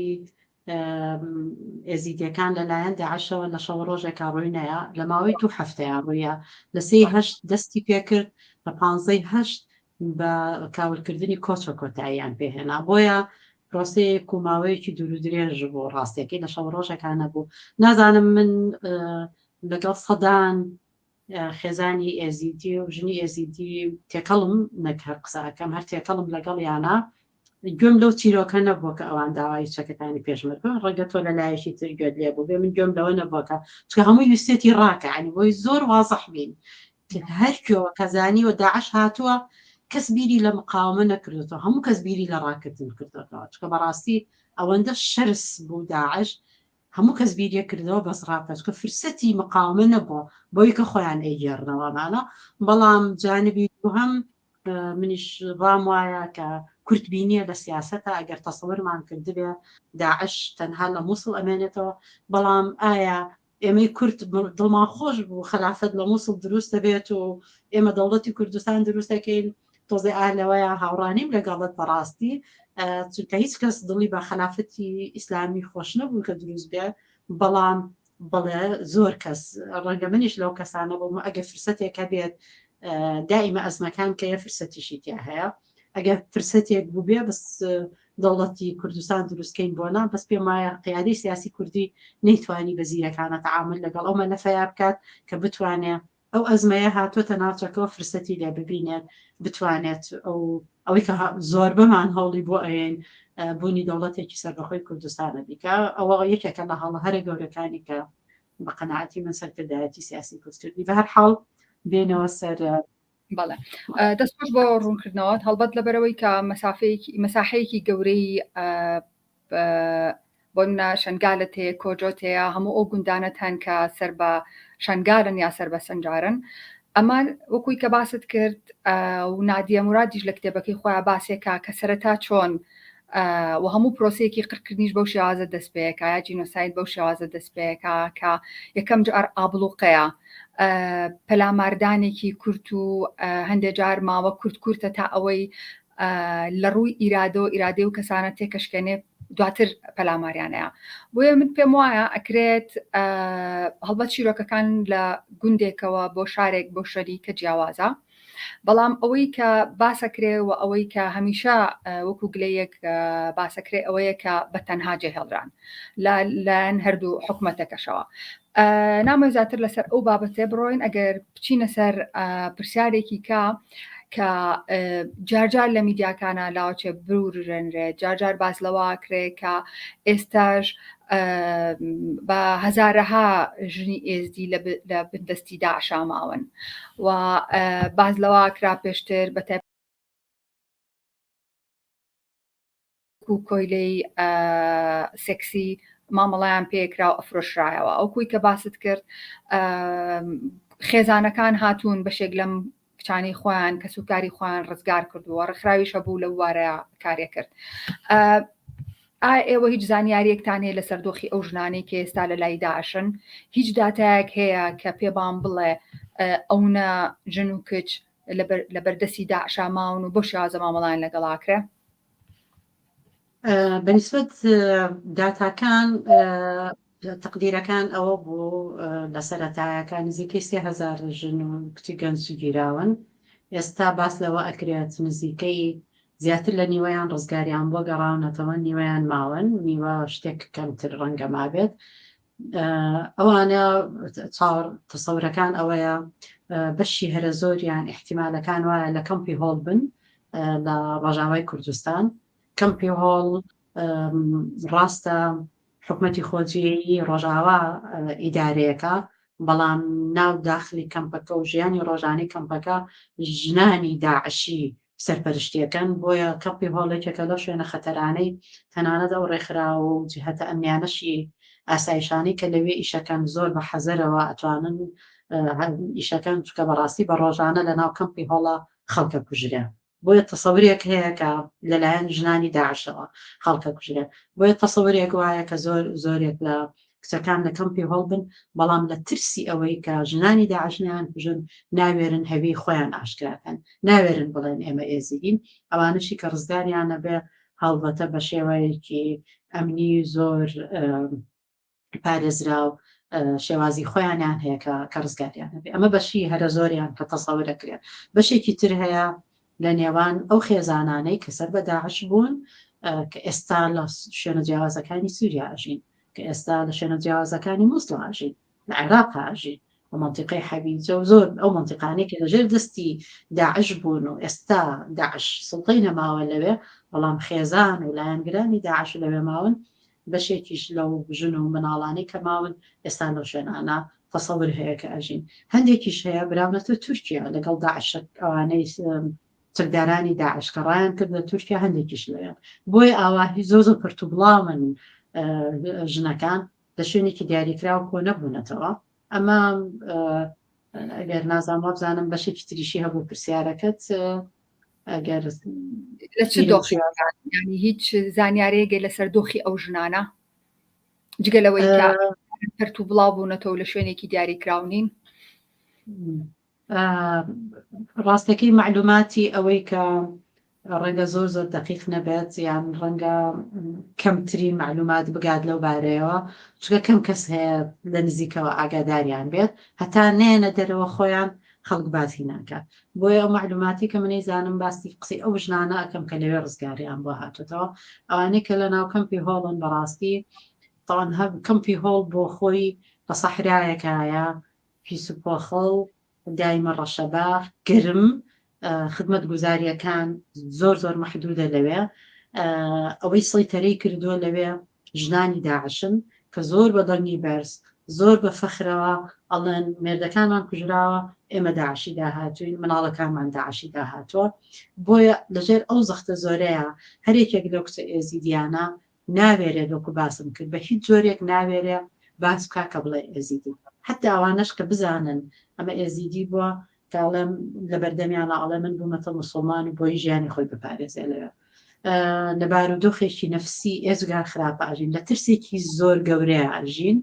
ئێزیدیەکان لەلایەن داعشەوە لە شەو ڕۆژێکا ڕووی نەیە لە ماوەی 2 هەفتەیە ڕوویە لە 3 دەستی پێکرد لە 15 بە کاولکردنی کۆچە کۆتاییان پێهێنا بۆیە پرۆسەیەک و ماوەیەکی دوور و درێژ بۆ ڕاستێکی لە شەو ڕۆژەکان نەبوو نازانم من لەگەڵ سەدان خێزانی ئێزیدی و ژنی ئێزیدی تێکەڵم نەکە قساکەم هەر تێکەڵم لەگەڵ یانە گوێم لەو چیرۆکە نەبووە کە ئەوان داوای چەکەتانی پێشمەرد ڕێگە تۆ لە لایەکی تر گوێت لێ بوو بێ من گوێم لەوە نەبووکە چکە هەمووی ویستێتی ڕاکە عنی بۆی زۆر وازەح بین هەر کوێوە کەزانی و داعش هاتووە کەس بیری لە مقاومە نەکردێتەوە هەموو کەس بیری لە ڕاکردن کردێتەوە چکە بەڕاستی ئەوەندە شەرس بوو داعش هەموو کەس بیریە کردەوە بەس ڕاکەچکە فرسەتی مقاومە نەبووە بۆی کە خۆیان ئەیگێڕنەوەمانە بەڵام جانبی هەم منیش ڕام وایە کە کورتبینیە لە سیاسەتە ئەگەر تەسەورمان کردبێ داعش تەنها لە مووسڵ ئەمێنێتەوە بەڵام ئایا ئێمەی کورت دڵمان خۆش بوو خلافەت لە مووسڵ دروستە بێت و ئێمە دەوڵەتی کوردستان دروستەکەین تۆزێ ئالەوەیە هاوڕانیم لەگەڵت بەڕاستی چونکە هیچ کەس دڵی بە خلافەتی ئیسلامی خۆش نەبوو کە دروست بێ بەڵام بڵێ زۆر کەس ڕەنگە منیش لەو کەسانە بووم ئەگە فرسەتێکە بێت دائیمە ئەزمەکان کە یە فرسەتیشی تیا هەیە ئەگەر فرسەتێک بوو بێ بەس دەوڵەتی کوردستان دروستکەین بۆنا بەس پێم وایە قیادەی سیاسی کوردی نەیتوانی بەزیرەکانە تەعامل لەگەڵ ئەو مەلەفەیە بکات کە بتوانێت ئەو ئەزمەیە هاتوۆتە ناوچەکەەوە فرسەتی لێ ببینێت بتوانێت ئەوەی کە زۆر بمان هەوڵی بۆ ئەین بوونی دەوڵەتێکی سەربەخۆی کوردستانە دیکە ئەوە یەکێکە لە هەڵە هەرە گەورەکانی کە بە قەناعەتی من سەرکردایەتی سیاسی کوردی بە هەر حاڵ بێنەوە سەر بەڵێ دەستخۆش بۆ ڕوونکردنەوە هەڵبەت لەبەرەوەی کە مەساحەیەکی گەورەی بۆ منە شنگالت هەیە کۆجۆت هەیە هەموو ئەو گوندانت هەن کە سەر بە شنگالن یا سەر بە سنجارن ئەمان وەکوی کە باست کرد و نادیە مرادیش لە کتێبەکەی خۆیان باسێکە کە سەرەتا چۆن و هەموو پرۆسەیەکی قڕکردنیش بەو شێوازە دەست پێەکە یا جینۆساید بەو شێوازە دەست پێەکە کە یەکەم جار ئابلوقەیە پەلاماردانێکی کورت و هەندێک جار ماوە کورتە تا ئەوەی لە ڕووی ئیرادە و کەسانە تێکەشکێنێ دواتر پەلاماریانەیە بۆیە من پێم وایە ئەکرێت هەڵبەت شیرۆکەکان لە گوندێکەوە بۆ شارێک بۆ شەری کە جیاوازە بەڵام ئەوەی کە باسەکرێ و ئەوەی کە هەمیشە وەکو گلەیەک باسەکرێ ئەوەیە کە بە تەنها جێهێڵران لەن هەردوو حکومەتەکەشەوە نامۆی زیاتر لەسەر ئەو بابەتێ بڕۆین ئەگەر بچینە سەر پرسیارێکی کە جارجار لە میدیاکانە لاوچێ بروورێنرێت جارجار باز لەوە کرێ کە ئێستاش بە هەزارەها ژنی ئێزدی لە بندستی داعشا ماون و باز لەوە کرا پێشتر بە کۆیلەی سێکسی مامەڵیان پێکرا و ئەفرۆشرایەوە ئەو کوی کە باست کرد خێزانەکان هاتوون بەشێک لەم کچانی خۆیان کە سوکاری خۆیان ڕزگار کردووە ڕخراویشە بوو لە وارەیە کارێ کرد ئێوە هیچ زانیاریەکتان هەیە لەسەر دۆخی ئەو ژنانەی کە ئێستا لە لای داعشن هیچ داتایەک هەیە کە پێبان بڵێ ئەوە ژن و کچ لە بەردەستی داعشا ماون و بۆ شێوازە مامەڵیان لەگەڵاکرێ بەنسبەت داتاکان تقدیرەکان ئەوە بوو لە سەرەتایەکان نزیکەی 3000 ژن و کچی گەنج گیراون ئێستا باس لەوە ئەکرێت نزیکەی زیاتر لە نیوەیان ڕزگاریان بۆ گەڕاونەتەوە نیوەیان ماون نیوە شتێک کەمتر ڕەنگە مابێت ئەوانە تەسەورەکان ئەوەیە بەشی هەرە زۆریان احتیمالەکان وایە لە کەمپی هۆڵ بن لە ڕۆژاوای کوردستان. کەمپی هۆڵ ڕاستە حکوومەتی خۆجیەیی ڕۆژاوا ئیدارەیەەکە، بەڵام ناو داخلی کەمپەکە و ژیانی ڕۆژانی کەمپەکە ژنانی داعشی سەرپەرشتیەکەن. بۆیە کەمپی هۆڵێکێکە لە شوێنە خەتەرانەی تەنانەت ئەو ڕێکخراوە و جیهەتە ئەمیانەشی ئاسایشانی کە لەوێ ئیشەکەن زۆر بە حەزەرەوە ئەتوانن ئیشەکەن چکە بەڕاستی بە ڕۆژانە لە ناو کەمپی هۆڵە خەڵکە کوژرە. بۆیە تەسەورێک هەیە کە لەلایەن ژنانی داعشەوە خەڵکە کوژرە. بۆیە تەسەورێک وایە کە زۆرێک لە کچەکان لە کەمپی هۆڵ بن، بەڵام لە ترسی ئەوەی کە ژنانی داعشنیان کوژن ناوێرن هەوی خۆیان ئاشکراکەن، ناوێرن بڵێن ئێمە ئێزیدین. ئەوانشی کە ڕزگاریانە بێ هەڵبەتە بە شێوەیەکی ئەمنی زۆر پارێزرا و شێوازی خۆیانیان هەیە کە ڕزگاریان هەبێ. ئەمە بەشی هەرە زۆریان کە تەسەورەکرێت. بەشێکی تر هەیە لە نێوان ئەو خێزانانەی کە سەر بە داعش بوون کە ئێستا لە شوێنە جیاوازەکانی سووریا ئاژین، کە ئێستا لە شوێنە جیاوازەکانی مووسڵ ئاژین، لە عێراق ئاژین و منتیقەی حەبیجە و زۆر ئەو منتیقانەی کە لەژێر دەستی داعش بوون و ئێستا داعش سڵتەی نەماوە لەوێ، بەڵام خێزان و لایەنگرانی داعش لەوێ ماون. بەشێکیش لەو ژن و مناڵانی کە ماون ئێستا لەو شوێنانە تەسەور هەیە کە ئەژین. هەندێکیش هەیە براونەتە تورکیا لەگەڵ داعش ئەوانەی چەکدارانی داعش کە ڕایان کرد لە تورکیا هەندێکیش لەوێن. بۆی ئاواهی زۆ پرت و بڵاومن ژنەکان لە شوێنێکی دیاریکراوە کۆ نەبوونەتەوە. ئەمە ئەگەر نازانم بزانم بەشێکی تریشی هەبوو پرسیارەکەت ئەگەر لە چ دۆخی ینی هیچ زانیارەیەگە لەسەر دۆخی ئەو ژنانە جگەلەوەی پرت و بڵاو بوونەتەوە لە شوێنێکی دیاریکراونین؟ ڕاستەکەی معلوماتی ئەوەی کە ڕەنگە زۆر دقیق نەبێت یان ڕەنگە کەمترین معلومات بگات لەو بارەیەوە، چکە کەم کەس هەیە لە نزیکەوە ئاگاداریان بێت، هەتا نێنە دەرەوە خۆیان خەڵک باسی ناکات. بۆیە ئەو معلوماتی کە منەی زانم باسی قسەی ئەو ژنانە ئەەکەم کە لەوێ ڕزگاریان بۆ هاتوێتەوە. ئەوانەی کە لە ناو کەمپی هۆڵن بەڕاستی تاوان هەب کەمپی هۆڵ بۆ خۆی بە سەحرایەکایە پیسوپۆخەڵ دایمە ڕەشەباغ گرم خدمەت گوزاریەکان زۆر مەحدودە لەوێ. ئەوەی سڵیتەرەی کردووە لەوێ ژنانی داعشن کە زۆر بە دەنگی بەرز زۆر بە فەخرەوە ئەڵێن مێردەکانمان کوژراوە، ئێمە داعشی داهاتوین، مناڵەکانمان داعشی داهاتووە. بۆیە لەژێر ئەو زەختە زۆرەیە هەرێکێک لەو کچە ئێزیدیانە ناوێرێت وەکو باسم کرد بە هیچ جۆرێک ناوێرێ باس بکا کە بڵێ ئێزیدی. حتا ئەوانەش کە بزانن ئەمە ئێزیدی بووە کاڵێم لە بەردەمیانە ئەڵێ من بوومەتە موسڵمان و بۆی ژیانی خۆی بپارێزێ لەوێ. لە بارودۆخێکی نەفسی ئێزگار خراپە ئاژین، لە ترسێکی زۆر گەورەیە ئاژین،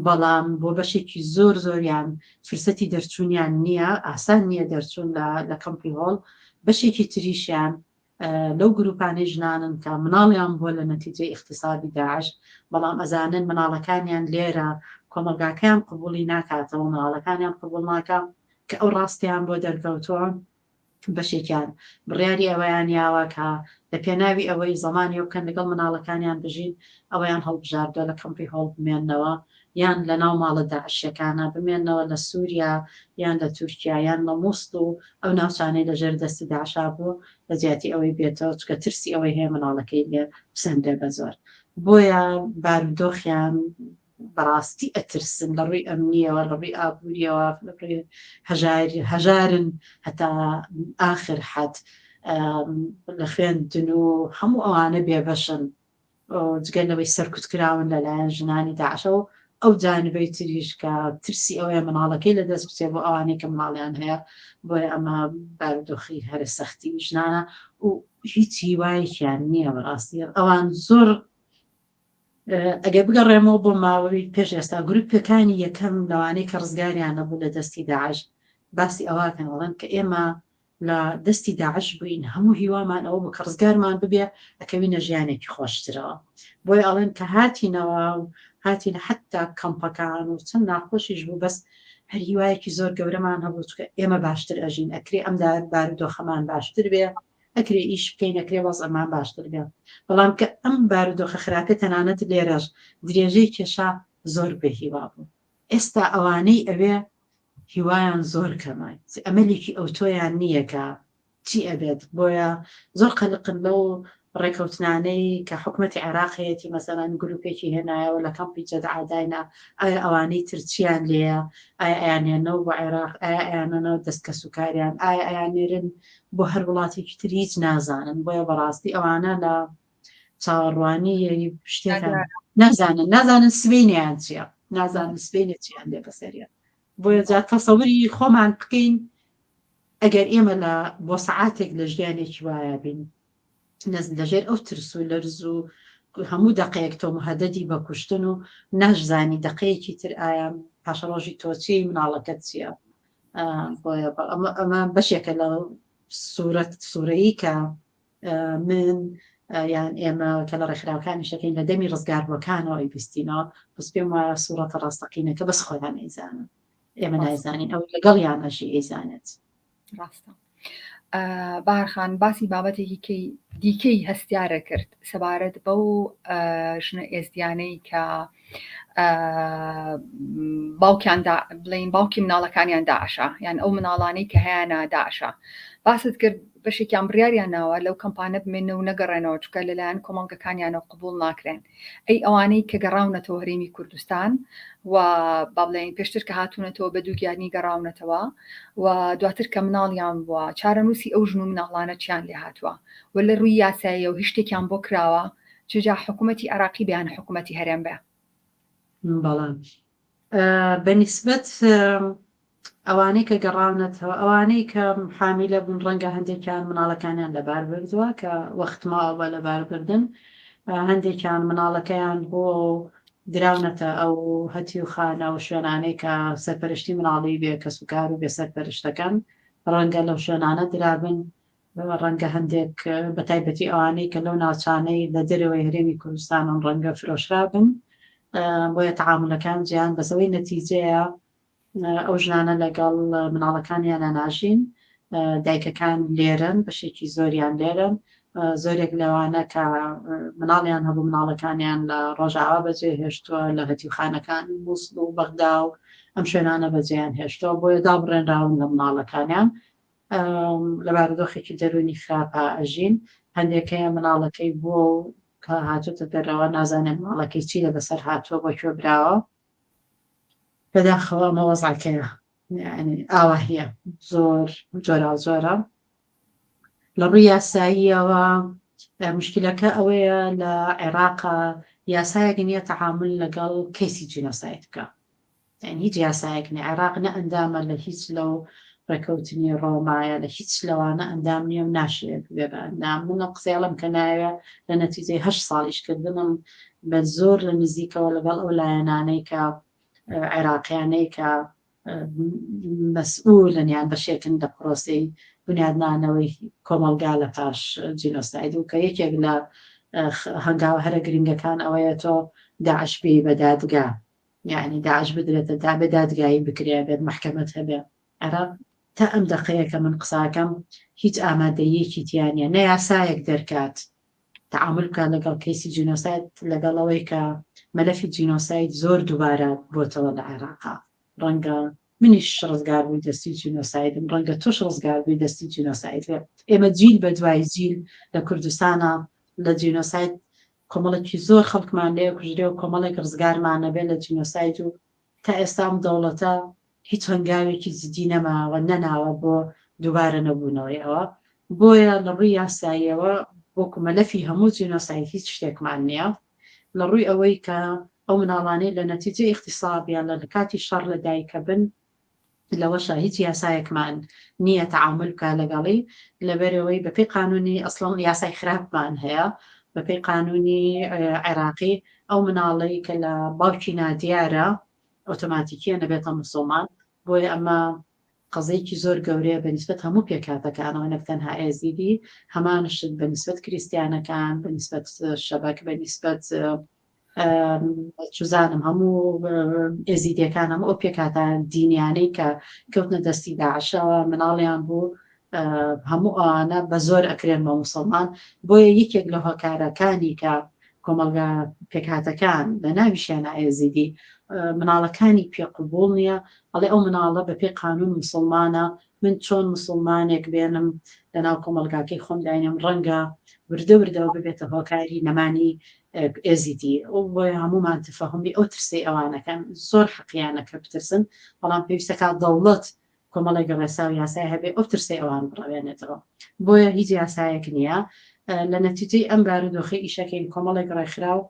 بەڵام بۆ بەشێکی زۆریان فرسەتی دەرچوونیان نییە، ئاسان نییە دەرچوون لە کەمپی هۆڵ. بەشێکی تریشیان لەو گروپانەی ژنانن کە مناڵیان بۆ لە نەتیجەی اقتصادی داعش، بەڵام ئەزانن مناڵەکانیان لێرە کۆمەلگاکەیان قبولی ناکاتەوە، مناڵەکانیان قبول ناکە کە ئەو ڕاستیان بۆ دەرکەوتووە. بەشێکیان بڕیاری ئەوەیان یاوە کە لە پێناوی ئەوەی زەمانی بکەن لەگەڵ مناڵەکانیان بژین، ئەوەیان هەڵبژاردە لە کەمپی هۆڵ بمێننەوە، یان لە ناو ماڵە داعشیەکانە بمێننەوە لە سووریا یان لە تورکیا یان لە مووسڵ و ئەو ناوچانەی لەژێر دەستی داعشا بوو لە جیاتی ئەوەی بێتەوە، چکە ترسی ئەوەی هەیە مناڵەکەی لێ بسەندێ بە زۆر. بۆیە بارودۆخیان بەڕاستی ئەترسن لە ڕووی ئەمنیەوە، لە ڕووی ئابوووریەوە، هەژارن هەتا ئاخر حەد لە خوێندن و هەموو ئەوانە بێبەشن جگەلەوەی سەرکوتکراون لەلایەن ژنانی داعشە و ئەو جانبەی تریش کە ترسی ئەوەیە مناڵەکەی لە دەست بچێ بۆ ئەوانەی کە مناڵیان هەیە. بۆیە ئەمە بارودۆخی هەرە سەختی ژنانە و هیچ هیوایەکیان نییە. بەڕاستی ئەوان زۆر ئەگەر بگەڕێمەوە بۆ ماوەی پێش ئێستا گروپەکانی یەکەم لەوانەی کە ڕزگاریان نەبوو لە دەستی داعش باسی ئەوەکەن وڵەن کە ئێمە لە دەستی داعش بووین، هەموو هیوامان ئەوە بوو کە ڕزگارمان ببێ ئەکەوینە ژیانێکی خۆشترەوە. بۆی ئەڵێن کە هاتینەوە و هاتینە حتا کەمپەکان و چەند ناخۆشیش بوو، بەس هەر هیوایەکی زۆر گەورەمان هەبوو چکە ئێمە باشتر ئەژین، ئەکرێ ئەم بارودۆخەمان باشتر بێ، ئەکرێ ئیش بکەین، ئەکرێ وەز ئەمان باشتر بێ. بەڵام کە ئەم بارودۆخە خراپە تەنانەت لێرەش درێژەی کێشا زۆر بە هیوا بوو. ئێستا ئەوانەی ئەوێ هیوایان زۆر کەمای ئەمەلێکی ئەوتۆیان نییەکە چی ئەبێت بۆیە زۆر قەلقن لەو ڕێکەوتنانەی کە حکوومەتی عێراقەتی مەسەڵەن گروپێکی هێنایەوە لە کەمپی جەدعاداینا ئایا ئەوانەی ترچیان لێە ئایا ئەیانێنەوە بۆ عێراق ئایا ئەیانەوە دەستکە سوکاریان ئایا ئەیانێرن بۆ هەر وڵاتێکی تر هیچ نازانن بۆیە بەڕاستی ئەوانە لە چاوەڕوانی شتێکان نازانن سبینیان چیە نازانن سبینێ چیان لێ بەسەریان بۆیە جا تەسەوری خۆمان بکەین ئەگەر ئێمە لە بۆ سەعاتێک لە ژیانێکی وایە بین لەژێر ئەو ترس و لەرز و هەموو دقەیەک تۆ مهدەدی بە کوشتن و ناشزانی دقەیەکی تر ئایا پاشەڕۆژی تۆچی مناڵەکەت چییە بۆیە ئەمە بەشێکە لە سوورەیی کە من یان ئێمە کە لە ڕێکخراوەکانی شەکەین لە دەمی ڕزگاربووەکانەوە ئەی بیستینەوە بەس پێم وایە سوورەتە ڕاستەقینەکە بەس خۆیان ئەیزانن ئێمە نایزانین ئەو لەگەڵ یانەشی ئەیزانێت ڕاستە. بارخان باسی بابەتێکی دیکەی هەستیارە کرد سەبارەت بەو ژنە ئێزدیانەی کە باوکیان بڵین باوکی مناڵەکانیان داعشە یان ئەو مناڵانەی کە هیانە داعشە باست کرد بەشێکیان بڕیاریان ناوە لەو کەمپانە بمێنە و نەگەڕێنەوە چکە لەلایەن کۆمەڵگەکانیانەوە قبول ناکرێن ئەی ئەوانەی کە گەڕاونەتەوە هەرێمی کوردستان و با بڵێن پێشتر کە هاتوونەتەوە بە دووگیانی گەڕاونەتەوە و دواتر کە مناڵیان بووە چارەنووسی ئەو ژن و مناڵانە چیان لێ هاتووە و لە ڕووی یاساییە و هیچ شتێکیان بۆ کراوە چجا حکوومەتی عێراقی بیان حکوومەتی هەرێم بێ بەڵام بەنسبەت ئەوانەی کە گەڕاونەتەوە ئەوانەی کە حامیلە بوون ڕەنگە هەندێکیان مناڵەکانیان لەبار بردووە کە وەختماوە لەباربردن هەندێکیان مناڵەکەیان بۆ دراونەتە ئەو هەتی و خانە و شوێنانەی کە سەرپەرشتی مناڵی بێ کە سوکار و بێ سەرپەرشتەکەن ڕەنگە لەو شوێنانە درابن ڕەنگە هەندێک بەتایبەتی ئەوانەی کە لەو ناوچانەی لە دەرەوەی هەرێمی کوردستانن ڕەنگە فرۆشرابن بۆیە تەعاملەکان جیان بەسەوەی نەتیجەیە ئەو ژنانە لەگەڵ مناڵەکانیانە ناژین دایکەکان لێرن بەشێکی زۆریان لێرن زۆرێک لەوانە کە مناڵیان هەبوو مناڵەکانیان لە ڕۆژاوا بەجێ هێشتووە لە هەتیوخانەکان مووسڵ و بەغدا و ئەم شوێنانە بەجێیان هێشتەوە بۆیە دابڕێنراون لە مناڵەکانیان لە بارودۆخێکی دەرونی خراپە ئەژین هەندێکەیە مناڵەکەی بۆ کە هاتوتە دەرەوە نازانێت مناڵەکەی چی لە بەسەر هاتووە بۆ کوێبراوە بەداخەوە ئەمە وەزعەکەیە ئاوا هەیە زۆر جۆرا زۆرە لە ڕووی یاساییەوە مشکلەکە ئەوەیە لە عێراقا یاسایەک نییە تەعامل لەگەڵ کەیسی جینۆسایت بکە هیچ یاسایەک نێ عێراق نە ئەندامە لە هیچ لەو ڕێکەوتنی ڕۆمایە لە هیچ لەوانە ئەندام نییە و ناشێت بێ بە ئەندام منە قسەڵم کە ناوێ لە نەتیجەی 8 ساڵیشکردنم بە زۆر لە نزیکەوە لەگەڵ ئەو لایەنانەی کە عێراقیانەی کە مەسئولن یان بەشێکن لە پرۆسی بنیادنانەوەی کۆمەلگا لە پاش جینۆساید و کە یەکێک لە هەنگاوە هەرە گرنگەکان ئەوەیە تۆ داعش بێ بە دادگا یعنی داعش بدرێتە دا بە دادگایی بکرێ بێت محکەمەت هەبێ عێراق تا ئەم دقەیە کە من قساکەم هیچ ئامادەیەکی تیانە نە یاسایەک دەرکات تعامل بکە لەگەڵ کەیسی جینۆساید لەگەڵەوەی کە مەلەفی جینۆساید زۆر دووبارە بۆتەوە لە عێراقا ڕەنگە منیش ڕزگار بووی دەستی جینۆسایدم ڕەنگە تۆش ڕزگار بووی دەستی جینۆساید ئێمە جیل بە دوای جیل لە کوردستانە لە جینۆساید کۆمەڵێکی زۆر خەڵکمان لێ کوژرێ و کۆمەڵێک ڕزگارمانە بێت لە جینۆساید و تا ئێستام دەوڵەتە هیچ هەنگاوێکی جدی نەماوە نەناوە بۆ دووبارە نەبوونەوەیەوە بۆیە لە ڕووی یاساییەوە بۆکو مەلەفی هەموو جینۆساید هیچ شتێکمان نییە لە ڕووی ئەوەی کە ئەو مناڵانەی لە نەتیجە اختصابیان لە کاتی شەڕ لە دایکە بن لەوەشە هیچ یاسایەکمان نییە تەعامل بکە لەگەڵی لەبەرەوەی بەپێی قانونی ئەسڵان یاسای خراپمان هەیە بەپێی قانونی عێراقی ئەو مناڵی کە لە باوکی نادیارە ئۆتۆماتیکیە نەبێتە موسڵمان بۆیە ئەمە قەزەیەکی زۆر گەورەیە بەنسبەت هەموو پێکاتەکانەوە نەفتەنها ئێزیدی هەمانشت بەنسبەت کریسیانەکان بەنسبەت شەبەک بەنسبەت چوزانم هەموو ئێزیدیەکان هەموو ئەو پێکاتە دینیانەی کە کەوتنە دەستی داعشەوە مناڵیان بوو هەموو ئەوانە بە زۆر ئەکرێن بە موسڵمان بۆیە یەکێک لە هۆکارەکانی کە کۆمەلگا پێکهاتەکان لە ناویشیانە ئێزیدی مناڵەکانی پێقبول نییە ئەڵێ ئەو مناڵە بە پێ قانون مسلمانە من چۆن مسلمانێک بێنم لە ناو کۆمەلگاکەی خۆمداینم ڕەنگە وردەوردەوە ببێتە هۆکاری نەمانی ئێزیدی ئەو بۆی هەمومان تفەهمی ئەو ترسی ئەوانەکەن زۆر حەقییانە کە بترسن بەڵام پێویستەکە دەوڵەت کۆمەڵێک ڕێسا و یاسای هەبێ ئەو ترسی ئەوان بڕاوێنێتەوە بۆیە هیچ یاسایەک نییە لە نەتیجەی ئەم بارودۆخی ئیشەکەین کۆمەڵێک ڕێکخراو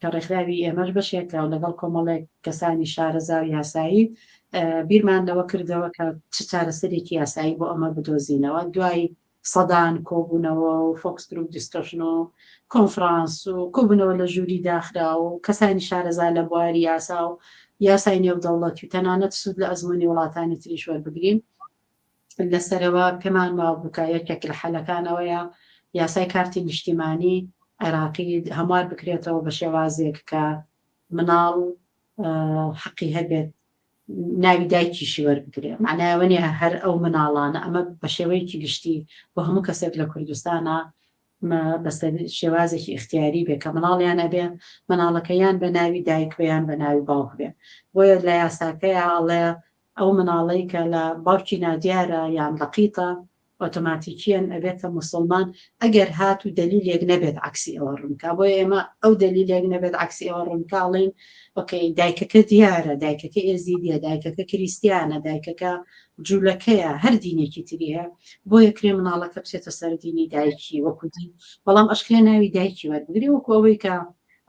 کە ڕێکخراوی ئێمەش بەشێکە و لەگەڵ کۆمەڵێک کەسانی شارەزا و یاسایی بیرمان لەوە کردەوە کە چ چارەسەرێکی یاسایی بۆ ئەمە بدۆزینەوە دوای سەدان کۆبوونەوە و فۆکسگروپ دیسکشن و کۆنفرانس و کۆبوونەوە لە ژووری داخرا و کەسانی شارەزا لە بواری یاسا و یاسای نێودەوڵەتی و تەنانەت سوود لە ئەزمموی وڵاتانی تریش وەربگرین لەسەرەوە پێمان ماوە بووکە یەکێک لە حەلەکانەوەیە یاسای کارتی نیشتیمانی عێراقی هەموار بکرێتەوە بە شێوازێک کە مناڵ حەقی هەبێت ناوی دایکیشی وەربگرێت معنایەوە نیە هەر ئەو مناڵانە ئەمە بە شێوەیەکی گشتی بۆ هەموو کەسێک لە کوردستانە بەسەر شێوازێکی اختیاری بێ کە مناڵیان ئەبێ مناڵەکەیان بە ناوی دایک بێیان بە ناوی باوک بێ بۆیە لە یاساکەیە ئەڵێ ئەو مناڵەی کە لە باوکی نادیارە یان لەقیتە ئۆتۆماتیکیان ئەبێتە مسلمان ئەگەر هات و دلیلێک نەبێت عکسی ئەوە ڕوونکە بۆ ئێمە ئەو دلیلێک نەبێت عکسی ئەوە ڕوونکاڵین ئۆکەی دایکەکە دیارە دایکەکە ئێزیدیە دایکەکە کریسیانە دایکەکە جوولەکەیە هەر دینێکی تری هەیە بۆ یەکرێ مناڵەکە بچێتە سەر دینی دایکی وەکوتی بەڵام ئەشکێ ناوی دایکی وەربگری وەکو ئەوەی کە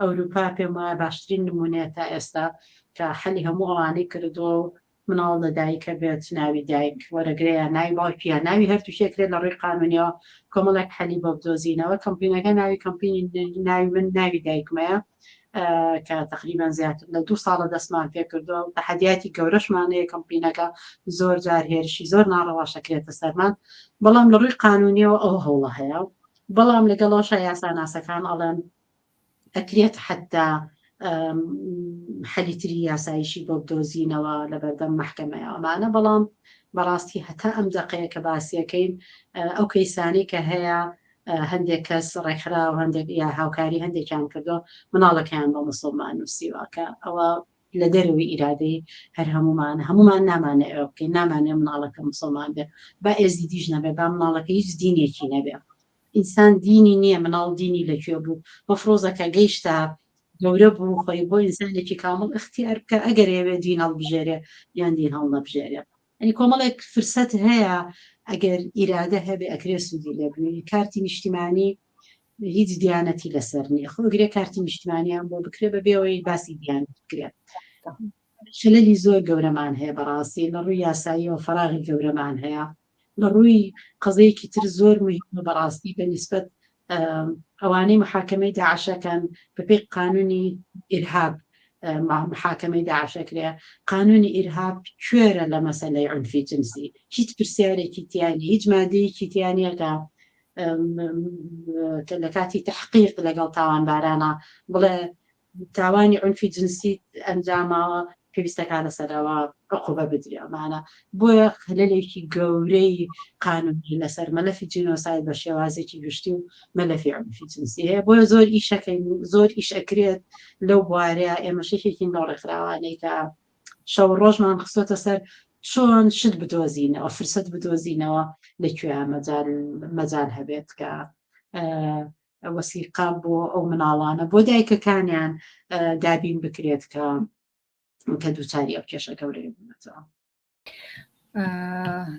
ئەوروپا پێم وایە باشترین نمونەیە تا ئێستا کە حەلی هەموو ئەوانەی کردووە مناڵ لە دایکە بێت ناوی دایک وەرەگرەیە ناوی باوکیە ناوی هەردووشێکرێت لە ڕێی قانونیەوە کۆمەڵێک حەلی بۆ بدۆزینەوە کەمپینەکە ناوی کەمپینی ناوی من ناوی دایکمەیە کە تقریبان زیاتر لە 2 ساڵە دەستمان پێ کردووە و تەحەدیاتی گەورەشمانەیە کەمپینەکە زۆر جار هێرشی زۆر ناڕەواشەکرێتە سەرمان بەڵام لە ڕووی قانونیەوە ئەو هەوڵە هەیە بەڵام لەگەڵەوەشە یاساناسەکان ئەڵێن ئەکرێت حتا حەلیتری یاسایشی بۆ بدۆزینەوە لە بەردەم مەحکەمەیە ئەمانە بەڵام بەڕاستی هەتا ئەم دەقەیە کە باسیەکەین ئەو کەیسانی کە هەیە هەندێک کەس ڕێکخرا و هەندێک یا هاوکاری هەندێکیان کردو مناڵەکەیان بە مسلمان نووسیوەکە ئەوە لە دەروی ئیرادەی هەر هەمومان نامانێ ئەو بکەین نامانێ مناڵەکە مسلمان بێ با ئێزیدیش نەبێ با مناڵەکە هیچ دینێکی نەبێ ئینسان دینی نییە مناڵ دینی لەکوێ بوو مەفرۆزەکە گەیشتە گەورە بوو خۆی بۆ ئینسانێکی کامل اختیار بکە ئەگەر ئێوێ دین هەڵبژێرێ یان دین هەڵ نەبژێرێ ئەنی کۆمەڵێک فرسەت هەیە ئەگەر ئیرادە هەبێ ئەکرێ سوودی لێبنی کارتی نیشتیمانی هیچ دیانەتی لەسەر نییە خۆگرێ کارتی نیشتیمانیان بۆ بکرێ بەبێەوەی باسی دیانەت بکرێت شللی زۆر گەورەمان هەیە بەڕاستی لە ڕووی یاسایی و فەراغی گەورەمان هەیە لە ڕووی قەزەیەکی تر زۆر مهمە بەڕاستی بەنسبەت ئەوانەی محاکمەی داعشەکان بەپێی قانونی ئیرهاب محاکمەی داعشەکرێ قانونی ئیرهاب کوێرە لە مەسەلەی عنفی جنسی هیچ پرسیارێکی تیانی هیچ مادەیەکی تیانیەکە لە کاتی تحقیق لەگەڵ تاوانبارانە بڵێ تاوانی عنفی جنسی ئەنجاماوە پێویستەکە لەسەرەوە عقوبە بدرێمانە بۆیە خلەلێکی گەورەی قانونی لەسەر مەلەفی جینۆساید بە شێوازێکی گشتی و مەلەفی عنفی جنسی هەیە بۆیە زۆر ئیشەکەین زۆر ئیش ئەکرێت لەو بوارەیە ئێمە شێکێکی ناڕێکخراوانەی کە شەو ڕۆژمان خستۆتە سەر چۆن شت بدۆزینەوە فرسەت بدۆزینەوە لەکوێ مەجال هەبێت کە وەسیقا بۆ ئەو مناڵانە بۆ دایکەکانیان دابین بکرێت کە دووچاری ئەو کێشە گەورەی بوونەتەوە.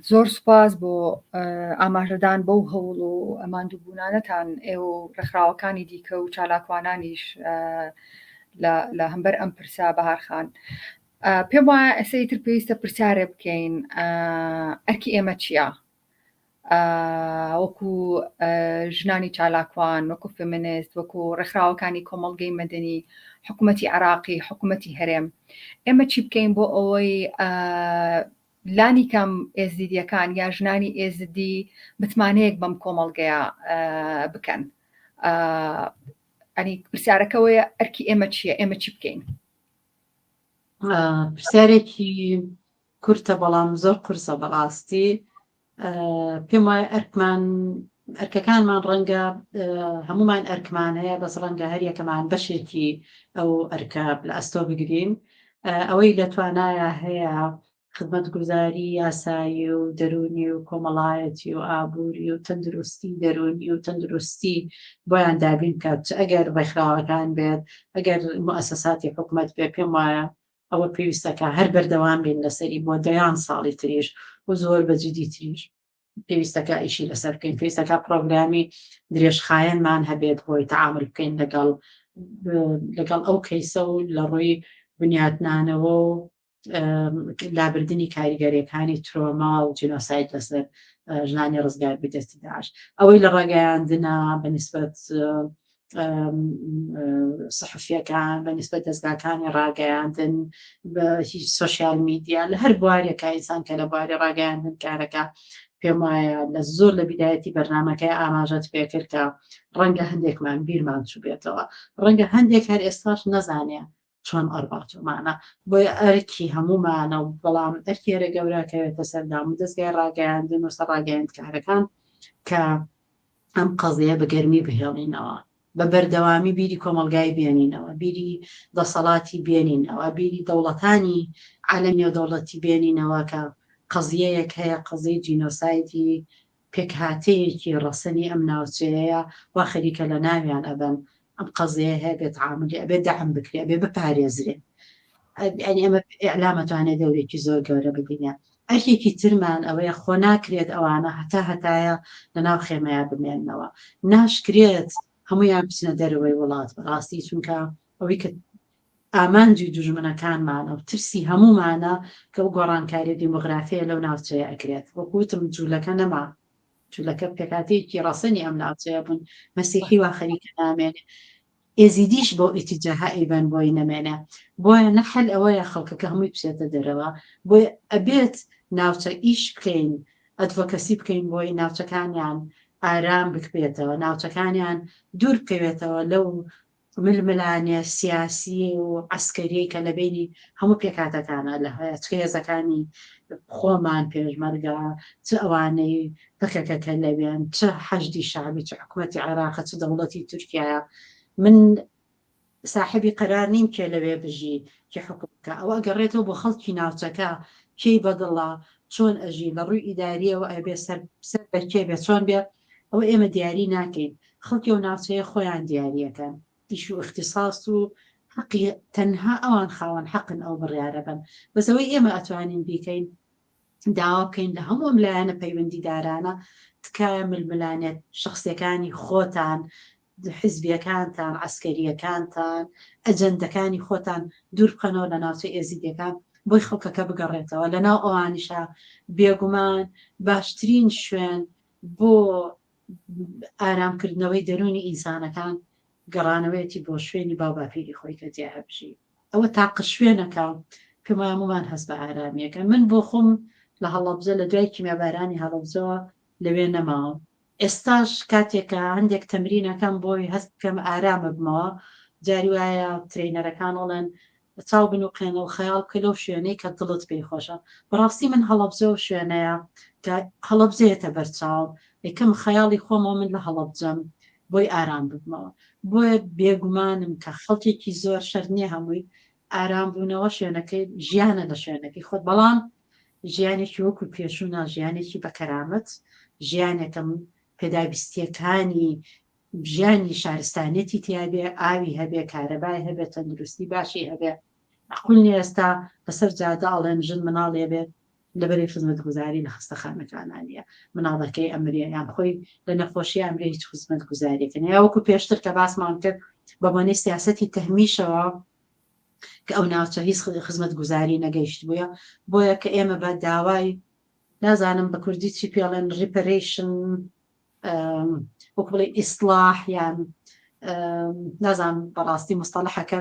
زۆر سوپاس بۆ ئاماژەدان بەو هەوڵ و ئەماندووبوونانەتان ئێوە ڕێکخراوەکانی دیکە و چالاکوانانیش لە هەمبەر ئەم پرسا بەهارخان. پێم وایە ئەسەی تر پێویستە پرسیارێ بکەین ئەرکی ئێمە چییە؟ وەکو ژنانی چالاکوان وەکو فێمینیست وەکو ڕێکخراوەکانی کۆمەڵگەی مەدەنی حکوومەتی عێراقی حکوومەتی هەرێم ئێمە چی بکەین بۆ ئەوەی لانی کەم ئێزیدیەکان یا ژنانی ئێزدی بتمانەیەک بەم کۆمەڵگەیە بکەن ئەنی پرسیارەکەوەیە ئەرکی ئێمە چییە ئێمە چی بکەین؟ پرسیارێکی کورتە بەڵام زۆر قورسە بەڕاستی پێم وایە ئەرکمان ئەرکەکانمان ڕەنگە هەمومان ئەرکمان هەیە بەس ڕەنگە هەریەکەمان بەشێکی ئەو ئەرکە لە ئەستۆ بگرین ئەوەی لە توانایە هەیە خزمەتگوزاری یاسایی و دەرونی و کۆمەڵایەتی و ئابووری و تەندروستی دەرونی و تەندروستی بۆیان دابین کات ئەگەر ڕێکخراوەکان بێت ئەگەر موسساتی حکوومەت بێ پێم وایە ئەوە پێویستەکە هەر بەردەوام بین لەسەری بۆ دەیان ساڵی تریش و زۆر بەجددی تریش پێویستەکە ئیشی لەسەر بکەین پێویستەکە پرۆگرامی درێژخایەنمان هەبێت بۆی تەعامل بکەین لەگەڵ ئەو کەیسە و لە ڕووی بنیاتنانەوە و لابردنی کاریگەریەکانی ترۆما و جینۆساید لەسەر ژنانی ڕزگار بدەستی داعش ئەوەی لە ڕێگەیاندنە بەنسبەت صحفیەکان بەنسبەت دەستگاکانی ڕاگەیاندن بە هیچ سوۆشیال میدیا لە هەر بوارێکە ئینسان کە لە بواری ڕاگەیاندن کارەکە پێم وایە لە زۆر لە بیدایەتی بەرنمەکەی ئاماژەت پێکرد کە ڕەنگە هەندێکمان بیرمان چوو بێتەوە ڕەنگە هەندێک هەر ئێستاش نەزانێ چۆن ئەڕباتۆمانە بۆیە ئەرکی هەمومانە و بەڵام ئەرکێرە گەوراکەوێتە سەردام و دەستگای ڕاگەیاندن و سەرڕاگەیاندکارەکان کە ئەم قەزەیە بە گەرمی بهێڵینەوە بە بەردەوامی بیری کۆمەلگای بێنینەوە بیری دەسەڵاتی بێنینەوە بیری دەوڵەتانی عالەمی و دەوڵەتی بێنینەوە کە قەزیەیەک هەیە قەزەی جینۆسایدی پێکهاتەیەکی ڕەسەنی ئەم ناوچەیە وا خەریکە لە ناویان ئەبن ئەم قەزەیە هەیە بێت عاملی ئەبێ دەعم بکرێ ئەبێ بپارێزرێ ئەنی ئەمە ئەعلامەتوانێت دەورێکی زۆر گەورە ببینە ئەرکێکی ترمان ئەوەیە خۆ ناکرێت ئەوانە هەتایە لە ناو خێمەیە بمێننەوە ناشکرێت هەمویان بچنە دەرەوەی وڵات بەڕاستی چونکە ئەوەی کە ئامانجی دوژمنەکانمانە و ترسی هەمومانە کە و گۆڕانکاری دیموگرافیە لەو ناوچەیە ئەکرێت وەکوتم جوولەکە نەما جوولەکە پێکاتەیەکی ڕەسەنی ئەم ناوچەیە بوون مەسیحی وا خەریکە نامێنێ ئێزیدیش بۆ ئیتیجاها ئەیبان بۆی نەمێنێ بۆیە نەحل ئەوەیە خەڵکەکە هەمووی بچێتە دەرەوە بۆی ئەبێت ناوچە ئیش بکەین ئەدڤۆکەسی بکەین بۆی ناوچەکانیان ئارام بکبێتەوە ناوچەکانیان دوور بکەوێتەوە لەو ململانێ سیاسی و عسکەری کە لە بینی هەموو پێکاتەکانە لە هەیەزەکانی خۆمان پێشمەرگە چ ئەوانەی پکەکەکە لەوێن چه حەشدی شعبی چه حکوومەتی عێراق چ دەوڵەتی تورکیایە من ساحبی قەرار نیم کێ لەوێ بژی کە حکومەکە ئەوە گەڕێتەوە بۆ خەڵکی ناوچەکە کێی بەدڵە چۆن ئەژی لە ڕووی ئیداریەوە ئەبێ سەر بەکێ بێت چۆن بێت ئەوە ئێمە دیاری ناکەین خەڵکی و ناوچەیە خۆیان دیاریەکەن ئیش و اختصاص و حەقی تەنها ئەوان خاوەن حەقن ئەو بڕیارە بن بەسەوەی ئێمە ئەتوانین بیکەین داوا بکەین لە هەموو ئەم لایەنە پەیوەندیدارانە تکایە ململانێت شخصیەکانی خۆتان حزبیەکانتان عسکەریەکانتان ئەجەندەکانی خۆتان دوور بکەنەوە لە ناوچەی ئێزیدەکان بۆی خەڵکەکە بگەڕێتەوە لەناو ئەوانیشە بێگومان باشترین شوێن بۆ ئارامکردنەوەی دەرونی ئینسانەکان گەڕانەوەیەتی بۆ شوێنی باوباپیری خۆی کە جیا هەبژی ئەوە تاقە شوێنەکە پێمامومان هەست بە ئارامیەکە من بۆ خۆم لە هەڵەبجە لە دوای کیمەبارانی هەڵەبجەوە لەوێ نەماوە ئێستاش کاتێکە هەندێک تەمرینەکەم بۆی هەست بکەم ئارامە بمەوە جاری وایە ترینەرەکان وڵێن چاو بنووقێنە و خەیاڵ بکە لەو شوێنەی کە دڵت پێی خۆشە بەڕاستی من هەڵەبجە و شوێنەیە کە هەڵەبجەیەتە بەرچاو یەکەم خەیاڵی خۆمەوە من لە هەڵەبجەم بۆی ئارام ببمەوە بۆیە بێگومانم کە خەڵکێکی زۆر شەر نییە هەمووی ئارام بوونەوە شوێنەکەی ژیانە لە شوێنەکەی خۆت بەڵام ژیانێکی وەکو پێشوونە ژیانێکی بەکەرامەت ژیانێکم پێداویستیەکانی ژیانی شارستانێتی تیاابێ ئاوی هەبێ کارەبای هەبێت تەندروستی باشی هەبێ قولنی ئێستا بەسەر جادە ئاڵێن ژن مناڵێ بێت لەبەری خزمەتگوزاری لە خستەخانەکانانە مناڵەکەی ئەمریان خۆی لە نەخۆشی ئەمری هیچ خزمەتگوزاریەکەن یا وەکو پێشتر کە باسمان کرد بە بۆنەی سیاسەتی تەهمیشەوە کە ئەو ناوچە هیچ خزمەتگوزاری نەگەیشت بووە بۆیە کە ئێمە بە داوای نازانم بە کوردی چی پێڵێن ریپەریشن وەک بڵێ ئیسلاح یان نازانم بەڕاستی مستەڵەحەکە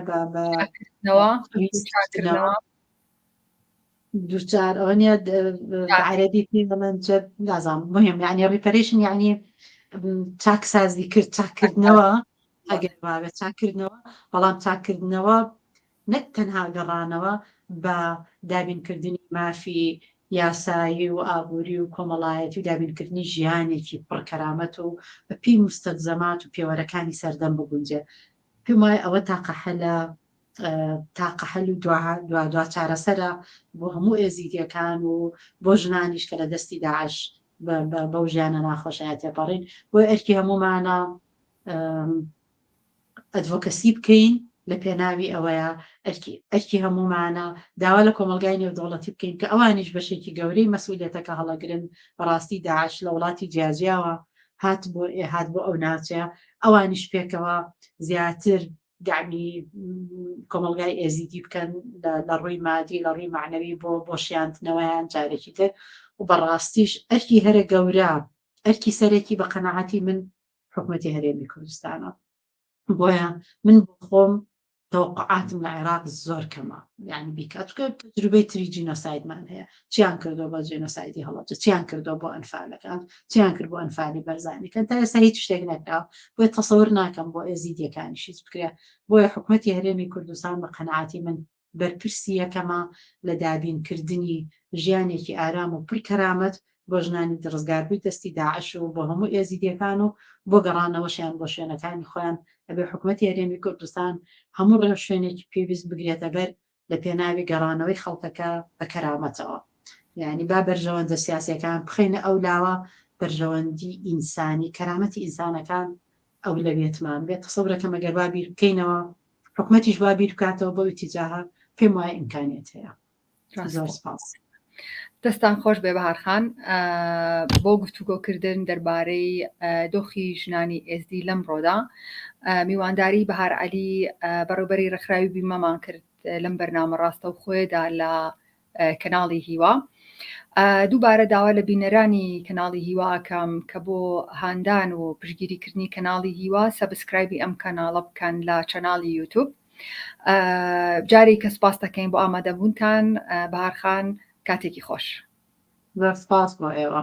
دووچار ئەوە نیە عەرەبی پێڵێن نازانم مهم یعنی ریپەریشن یعنی چاکسازی کرد چاکردنەوە ئەگەر بابێت چاکردنەوە بەڵام چاکردنەوە نەک تەنها گەڕانەوە بە دابینکردنی مافی یاسایی و ئابووری و کۆمەڵایەتی و دابینکردنی ژیانێکی پڕکەرامەت و بە پێی مستەزەمات و پێوەرەکانی سەردەم بگونجێ. پێم وایە ئەوە تاقەحەل و دوا چارەسەرە بۆ هەموو ئێزیدیەکان و بۆ ژنانیش کە لە دەستی داعش بەو ژیانە ناخۆشایە تێپەڕین بۆ ئەرکی هەمومانە ئەدڤۆکەسی بکەین لە پێناوی ئەوەیە ئەرکی هەمومانە داوا لە کۆمەلگای نێودەوڵەتی بکەین کە ئەوانیش بەشێکی گەورەی مەسئولیەتەکە هەڵەگرن بەڕاستی داعش لە وڵاتی جیاجیاوە هات بۆ ئەو ناوچەیە ئەوانیش پێکەوە زیاتر دامی کۆمەلگای ئێزیدی بکەن لە ڕووی مادی لە ڕووی معنەوی بۆ شیاندنەوەیان جارێکی تر و بەڕاستیش ئەرکی هەرە گەورە ئەرکی سەرێکی بە قەنەعەتی من حکوومەتی هەرێمی کوردستانە. بۆیە من بۆ خۆم تەوقعاتم لە عێراق زۆر کەمە یعنی بیکاتکە تجروبەی تری جینۆسایدمان هەیە چیان کردو بۆ جینۆسایدی هەڵەبجە چیان کردو بۆ ئەنفالەکان چیان کرد بۆ ئەنفالی بەرزانیکەن تا ئێستا هیچ شتێک نەکراوە بۆیە تەسەور ناکەم بۆ ئێزیدیەکانیشیت بکرێت بۆیە حکوومەتی هەرێمی کوردستان بە قەنەعاتی من بەرپرسی یەکەمە لە دابینکردنی ژیانێکی ئارام و پڕکەرامەت بۆ ژنانی دڕزگاربووی دەستی داعش و بۆ هەموو ئێزیدیەکان و بۆ گەڕانەوەشیان بۆ شوێنەکانی خۆیان ئەبێ حکوومەتی هەرێمی کوردستان هەموو ڕێ شوێنێکی پێویست بگرێتە بەر لە پێناوی گەڕانەوەی خەڵکەکە بە کەرامەتەوە یعنی با بەرژەوەندە سیاسیەکان بخینە ئەو لاوە بەرژەوەندی ئینسانی کەرامەتی ئینسانەکان ئەو لەوێتمان بێت سەورەکەم ئەگەر با بیر بکەینەوە حکوومەتیش با بیر بکاتەوە بۆ ئیتیجاها پێم وایە ئیمکانیت هەیە. زۆر سپاس. دەستان خۆش بێ بەهارخان بۆ گفتوگۆکردن دەربارەی دۆخی ژنانی ئێزدی لەم ڕۆدا میوانداری بەهار عەلی بەڕێوەبەری ڕێکخراوی بیمەمان کرد لەم بەرنامە ڕاستە و خۆیدا لە کەناڵی هیوا دووبارە داوا لە بینەرانی کەناڵی هیواکەم کە بۆ هاندان و پشگیریکردنی کەناڵی هیوا سەبسکرایبی ئەم کەناڵە بکەن لە چەناڵی یوتیوب جارێک کە سپاس دەکەین بۆ ئامادەبوونتان بەهارخان کاتێکی خۆش. سپاس بۆ ئێوە.